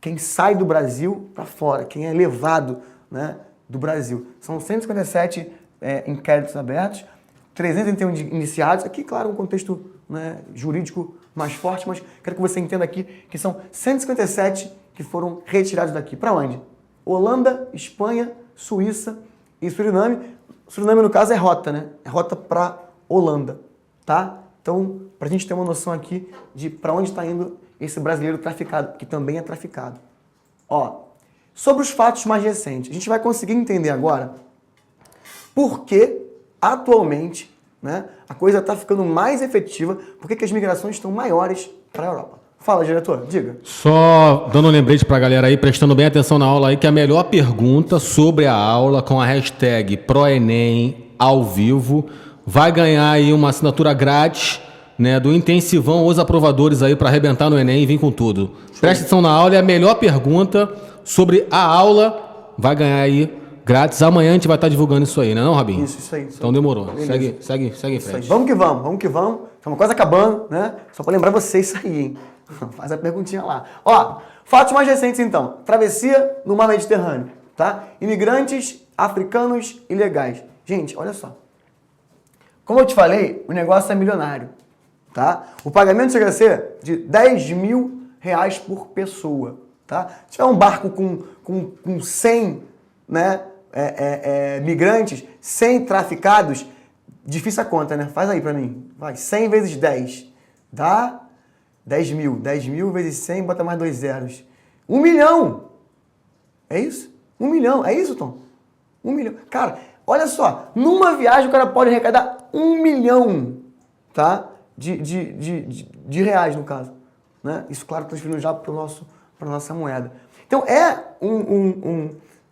Quem sai do Brasil para fora, quem é levado, né, do Brasil. São 157 inquéritos abertos, 331 iniciados. Aqui, claro, um contexto, né, jurídico mais forte, mas quero que você entenda aqui que são 157 que foram retirados daqui. Para onde? Holanda, Espanha, Suíça e Suriname. Suriname, no caso, é rota, né? É rota para Holanda, tá? Então, para a gente ter uma noção aqui de para onde está indo esse brasileiro traficado, que também é traficado. Ó, sobre os fatos mais recentes, a gente vai conseguir entender agora por que, atualmente, né, a coisa está ficando mais efetiva, por que as migrações estão maiores para a Europa. Fala, diretor, diga. Só dando um lembrete para a galera aí, prestando bem atenção na aula aí, que a melhor pergunta sobre a aula com a hashtag ProEnem ao vivo vai ganhar aí uma assinatura grátis, né, do intensivão Os Aprovadores aí para arrebentar no Enem e vir com tudo. Preste atenção na aula e a melhor pergunta sobre a aula vai ganhar aí grátis. Amanhã a gente vai estar divulgando isso aí, né, não, Rabinho? Isso aí. Então demorou. Beleza. Segue em frente. Vamos que vamos. Estamos quase acabando, né? Só para lembrar vocês isso aí, hein? Faz a perguntinha lá. Ó, fatos mais recentes então. Travessia no mar Mediterrâneo, tá? Imigrantes africanos ilegais. Gente, olha só. Como eu te falei, o negócio é milionário, tá? O pagamento chega a ser de R$10 mil por pessoa, tá? Se tiver um barco com 100, né, migrantes, 100 traficados, difícil a conta, né? Faz aí pra mim. Vai, 100 vezes 10 dá 10 mil. 10 mil vezes 100, bota mais 2 zeros. 1 milhão! É isso? 1 milhão. É isso, Tom? 1 milhão. Cara, olha só. Numa viagem o cara pode arrecadar 1 milhão, tá? De reais, no caso. Né? Isso, claro, transferindo já para nossa moeda. Então, é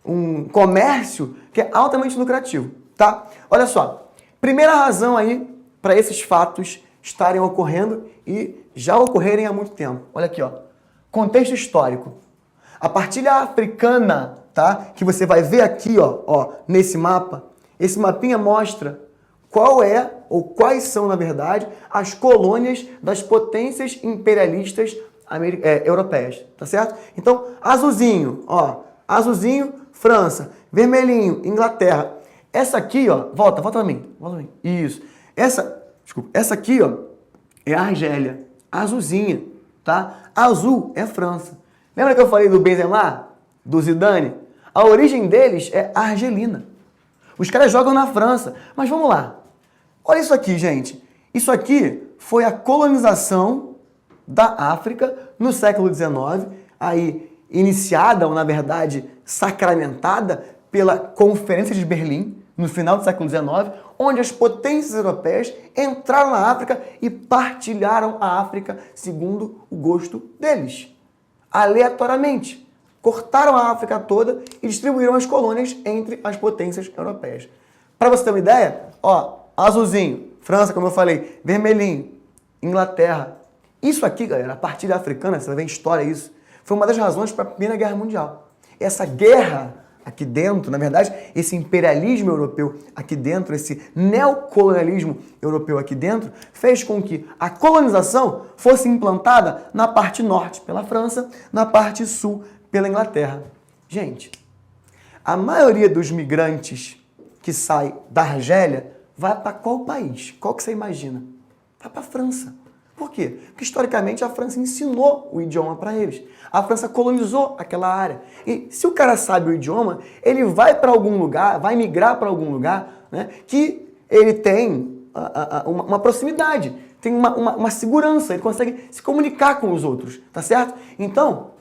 um comércio que é altamente lucrativo, tá? Olha só, primeira razão aí para esses fatos estarem ocorrendo e já ocorrerem há muito tempo. Olha aqui, ó. Contexto histórico. A partilha africana, tá? Que você vai ver aqui, ó, nesse mapa. Esse mapinha mostra qual é, ou quais são, na verdade, as colônias das potências imperialistas europeias, tá certo? Então, azulzinho, ó, azulzinho, França, vermelhinho, Inglaterra. Essa aqui, ó, volta pra mim. Isso. Essa aqui, ó, é a Argélia, azulzinha, tá? Azul é França. Lembra que eu falei do Benzema, do Zidane? A origem deles é argelina. Os caras jogam na França. Mas vamos lá. Olha isso aqui, gente. Isso aqui foi a colonização da África no século XIX, aí iniciada, ou na verdade sacramentada, pela Conferência de Berlim, no final do século XIX, onde as potências europeias entraram na África e partilharam a África segundo o gosto deles. Aleatoriamente. Cortaram a África toda e distribuíram as colônias entre as potências europeias. Para você ter uma ideia, ó, azulzinho, França, como eu falei, vermelhinho, Inglaterra. Isso aqui, galera, a partilha africana, você vai ver em história isso, foi uma das razões para a Primeira Guerra Mundial. Essa guerra aqui dentro, na verdade, esse imperialismo europeu aqui dentro, esse neocolonialismo europeu aqui dentro, fez com que a colonização fosse implantada na parte norte pela França, na parte sul pela Inglaterra. Gente, a maioria dos migrantes que sai da Argélia vai para qual país? Qual que você imagina? Vai para a França. Por quê? Porque historicamente a França ensinou o idioma para eles. A França colonizou aquela área. E se o cara sabe o idioma, ele vai para algum lugar, vai migrar para algum lugar, né, que ele tem uma proximidade, tem uma segurança, ele consegue se comunicar com os outros, tá certo? Então,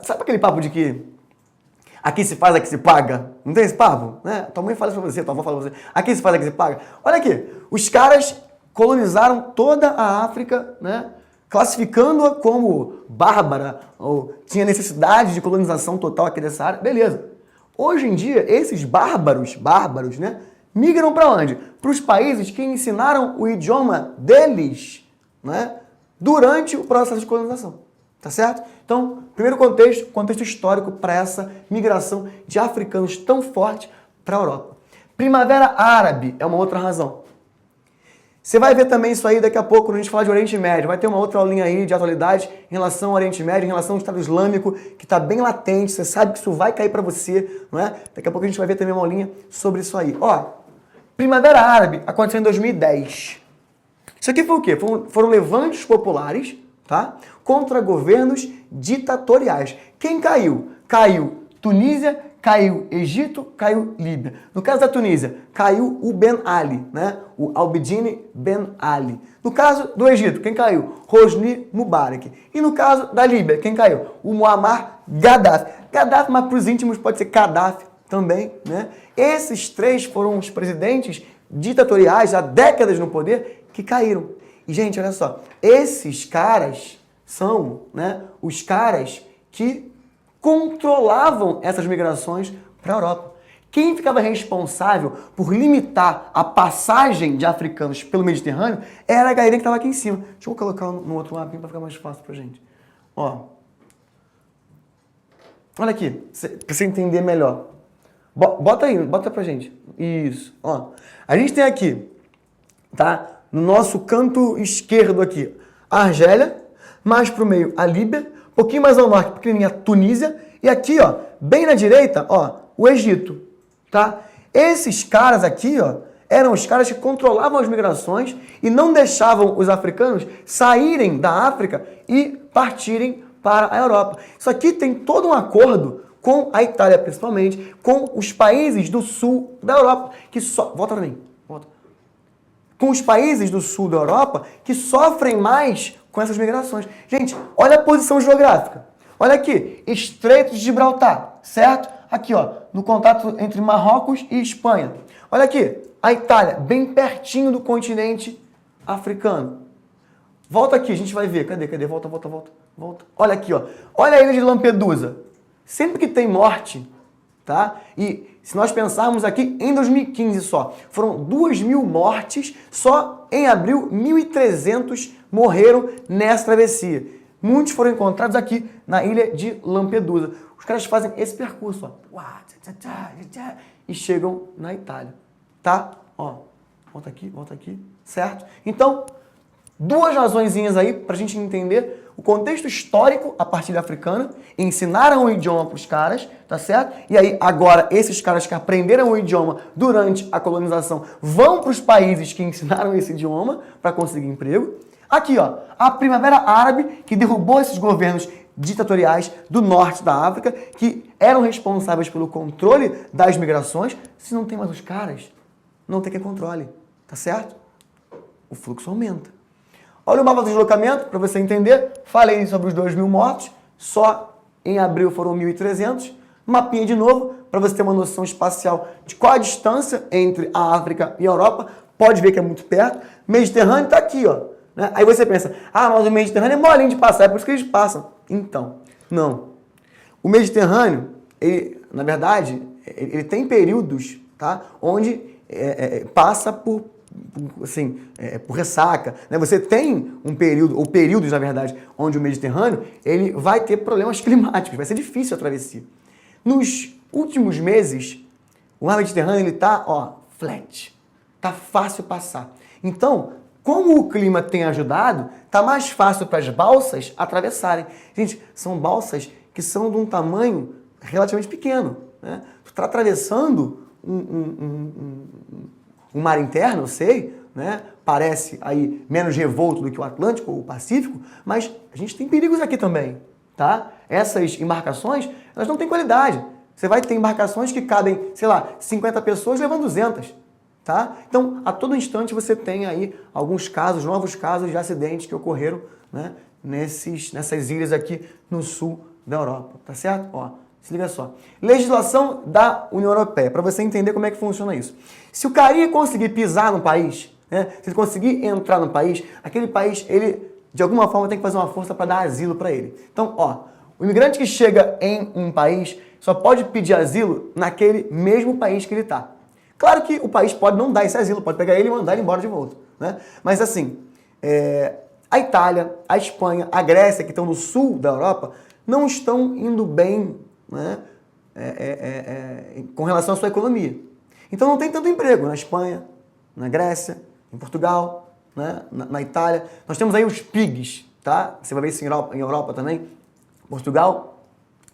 sabe aquele papo de que aqui se faz, aqui se paga? Não tem esse papo? Né? Tua mãe fala isso pra você, tua avó fala pra você. Aqui se faz, aqui se paga. Olha aqui, os caras colonizaram toda a África, né? Classificando-a como bárbara, ou tinha necessidade de colonização total aqui dessa área. Beleza. Hoje em dia, esses bárbaros, né? Migram para onde? Para os países que ensinaram o idioma deles, né? Durante o processo de colonização. Tá certo? Então, primeiro contexto histórico para essa migração de africanos tão forte para a Europa. Primavera Árabe é uma outra razão. Você vai ver também isso aí daqui a pouco quando a gente falar de Oriente Médio. Vai ter uma outra aulinha aí de atualidade em relação ao Oriente Médio, em relação ao Estado Islâmico, que está bem latente. Você sabe que isso vai cair para você, não é? Daqui a pouco a gente vai ver também uma aulinha sobre isso aí. Ó, Primavera Árabe aconteceu em 2010. Isso aqui foi o quê? Foram levantes populares, tá? Contra governos ditatoriais. Quem caiu? Caiu Tunísia, caiu Egito, caiu Líbia. No caso da Tunísia, caiu o Ben Ali, né? O Abidine Ben Ali. No caso do Egito, quem caiu? Hosni Mubarak. E no caso da Líbia, quem caiu? O Muammar Gaddafi. Gaddafi, mas para os íntimos pode ser Gaddafi também, né? Esses três foram os presidentes ditatoriais há décadas no poder que caíram. E, gente, olha só, esses caras são, né, os caras que controlavam essas migrações para a Europa. Quem ficava responsável por limitar a passagem de africanos pelo Mediterrâneo era a galera que estava aqui em cima. Deixa eu colocar no outro mapinha para ficar mais fácil para gente. Ó. Olha aqui, para você entender melhor. Bota aí, bota pra gente. Isso. Ó. A gente tem aqui, tá? No nosso canto esquerdo aqui, a Argélia, mais pro meio a Líbia, um pouquinho mais ao norte, pequenininha, a Tunísia, e aqui, ó, bem na direita, ó, o Egito, tá? Esses caras aqui, ó, eram os caras que controlavam as migrações e não deixavam os africanos saírem da África e partirem para a Europa. Isso aqui tem todo um acordo com a Itália, principalmente, com os países do sul da Europa, que só... Volta pra mim, volta. Com os países do sul da Europa que sofrem mais com essas migrações. Gente, olha a posição geográfica. Olha aqui, Estreito de Gibraltar, certo? Aqui, ó, no contato entre Marrocos e Espanha. Olha aqui, a Itália, bem pertinho do continente africano. Volta aqui, a gente vai ver. Cadê? Volta. Olha aqui, ó. Olha a ilha de Lampedusa. Sempre que tem morte tá? E se nós pensarmos aqui, em 2015 só, foram 2.000 mortes, só em abril 1.300 morreram nessa travessia. Muitos foram encontrados aqui na ilha de Lampedusa. Os caras fazem esse percurso, ó, e chegam na Itália, tá? Ó, volta aqui, certo? Então, duas razõezinhas aí pra gente entender o contexto histórico, a partilha africana, ensinaram o idioma para os caras, tá certo? E aí, agora, esses caras que aprenderam o idioma durante a colonização vão para os países que ensinaram esse idioma para conseguir emprego. Aqui, ó, a Primavera Árabe, que derrubou esses governos ditatoriais do norte da África, que eram responsáveis pelo controle das migrações. Se não tem mais os caras, não tem quem controle, tá certo? O fluxo aumenta. Olha o mapa do deslocamento, para você entender. Falei sobre os 2.000 mortos, só em abril foram 1.300. Mapinha de novo, para você ter uma noção espacial de qual a distância entre a África e a Europa. Pode ver que é muito perto. Mediterrâneo está aqui, ó. Né? Aí você pensa, mas o Mediterrâneo é molinho de passar, é por isso que eles passam. Então, não. O Mediterrâneo, ele, na verdade, ele tem períodos, tá? Onde passa por ressaca, né? Você tem um período, ou períodos, na verdade, onde o Mediterrâneo, ele vai ter problemas climáticos, vai ser difícil a travessia. Nos últimos meses, o mar Mediterrâneo, ele tá, ó, flat, tá fácil passar. Então, como o clima tem ajudado, tá mais fácil para as balsas atravessarem. Gente, são balsas que são de um tamanho relativamente pequeno, né? Tu tá atravessando um mar interno, eu sei, né? Parece aí menos revolto do que o Atlântico ou o Pacífico, mas a gente tem perigos aqui também, tá? Essas embarcações, elas não têm qualidade. Você vai ter embarcações que cabem, sei lá, 50 pessoas levando 200, tá? Então, a todo instante você tem aí alguns casos, novos casos de acidentes que ocorreram, né? Nessas ilhas aqui no sul da Europa, tá certo? Ó, se liga só. Legislação da União Europeia, para você entender como é que funciona isso. Se o carinha conseguir pisar no país, né, se ele conseguir entrar no país, aquele país, ele, de alguma forma, tem que fazer uma força para dar asilo para ele. Então, ó, o imigrante que chega em um país só pode pedir asilo naquele mesmo país que ele está. Claro que o país pode não dar esse asilo, pode pegar ele e mandar ele embora de volta, né? Mas assim, a Itália, a Espanha, a Grécia, que estão no sul da Europa, não estão indo bem, né, com relação à sua economia. Então não tem tanto emprego na Espanha, na Grécia, em Portugal, né, na Itália. Nós temos aí os PIGs, tá? Você vai ver isso em Europa também. Portugal,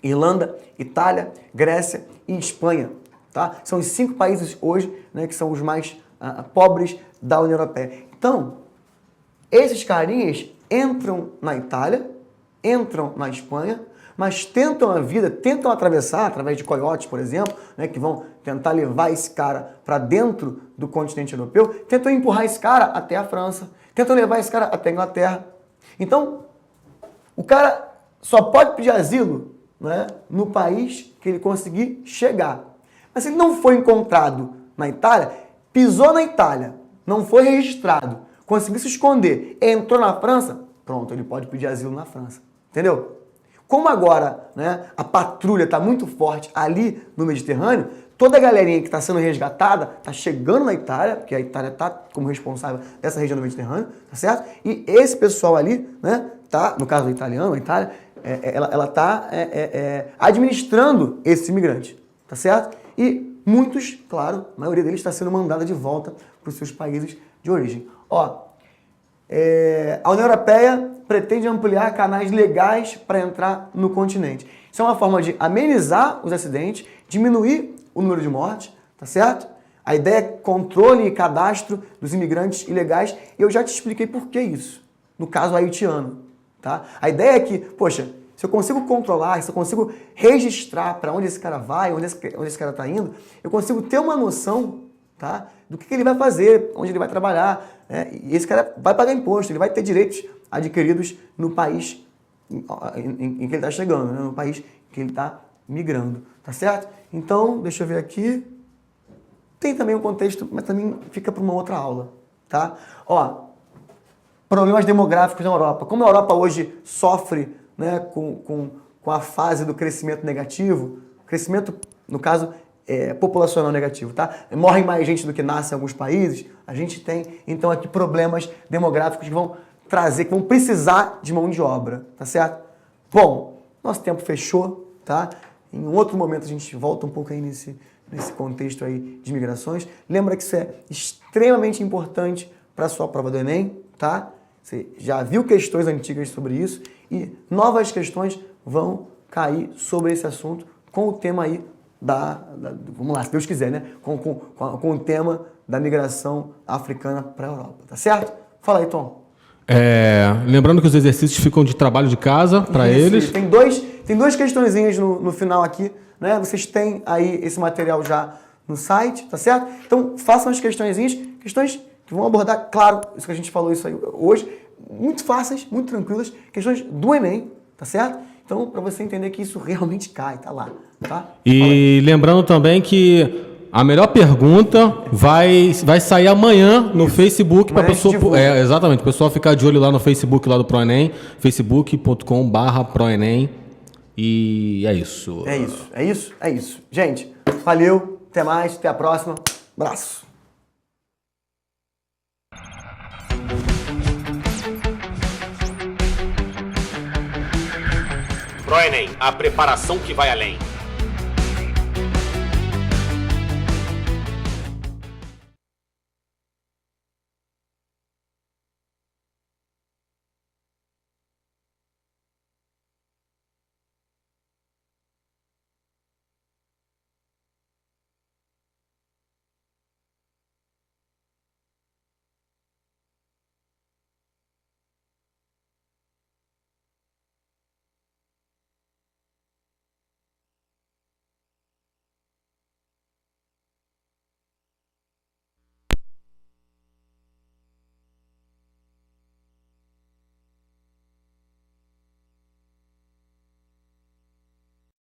Irlanda, Itália, Grécia e Espanha, tá? São os 5 países hoje, né, que são os mais pobres da União Europeia. Então, esses carinhas entram na Itália, entram na Espanha, mas tentam a vida, tentam atravessar, através de coiotes, por exemplo, né, que vão tentar levar esse cara para dentro do continente europeu, tentam empurrar esse cara até a França, tentam levar esse cara até a Inglaterra. Então, o cara só pode pedir asilo, né, no país que ele conseguir chegar. Mas se ele não foi encontrado na Itália, pisou na Itália, não foi registrado, conseguiu se esconder, entrou na França, pronto, ele pode pedir asilo na França. Entendeu? Como agora, né, a patrulha está muito forte ali no Mediterrâneo, toda a galerinha que está sendo resgatada está chegando na Itália, porque a Itália está como responsável dessa região do Mediterrâneo, tá certo? E esse pessoal ali, né, tá, no caso do italiano, a Itália, ela está administrando esse imigrante, tá certo? E muitos, claro, a maioria deles está sendo mandada de volta para os seus países de origem. Ó, a União Europeia pretende ampliar canais legais para entrar no continente. Isso é uma forma de amenizar os acidentes, diminuir o número de mortes, tá certo? A ideia é controle e cadastro dos imigrantes ilegais, e eu já te expliquei por que isso, no caso haitiano, tá? A ideia é que, poxa, se eu consigo controlar, se eu consigo registrar para onde esse cara vai, onde esse cara está indo, eu consigo ter uma noção, tá, do que ele vai fazer, onde ele vai trabalhar, né? E esse cara vai pagar imposto, ele vai ter direitos adquiridos no país em que ele está chegando, né? No país que ele está migrando, tá certo? Então, deixa eu ver aqui. Tem também um contexto, mas também fica para uma outra aula, tá? Ó, problemas demográficos na Europa. Como a Europa hoje sofre, né, com a fase do crescimento negativo, crescimento No caso, populacional negativo, tá? Morre mais gente do que nasce em alguns países. A gente tem, então, aqui problemas demográficos que vão trazer, que vão precisar de mão de obra, tá certo? Bom, nosso tempo fechou, tá? Em um outro momento a gente volta um pouco aí nesse contexto aí de migrações. Lembra que isso é extremamente importante para a sua prova do Enem, tá? Você já viu questões antigas sobre isso e novas questões vão cair sobre esse assunto com o tema aí vamos lá, se Deus quiser, né? Com o tema da migração africana para a Europa, tá certo? Fala aí, Tom. Lembrando que os exercícios ficam de trabalho de casa para eles. Tem duas questõezinhas no final aqui, né? Vocês têm aí esse material já no site, tá certo? Então façam as questõezinhas, questões que vão abordar, claro, isso que a gente falou isso aí hoje, muito fáceis, muito tranquilas, questões do Enem, tá certo? Então, para você entender que isso realmente cai, tá lá, tá? E lembrando também que a melhor pergunta vai sair amanhã no Facebook para pessoa, exatamente, o pessoal ficar de olho lá no Facebook lá do ProEnem, facebook.com/ProEnem. E é isso. É isso. Gente, valeu, até mais, até a próxima. Abraço. ProEnem, a preparação que vai além.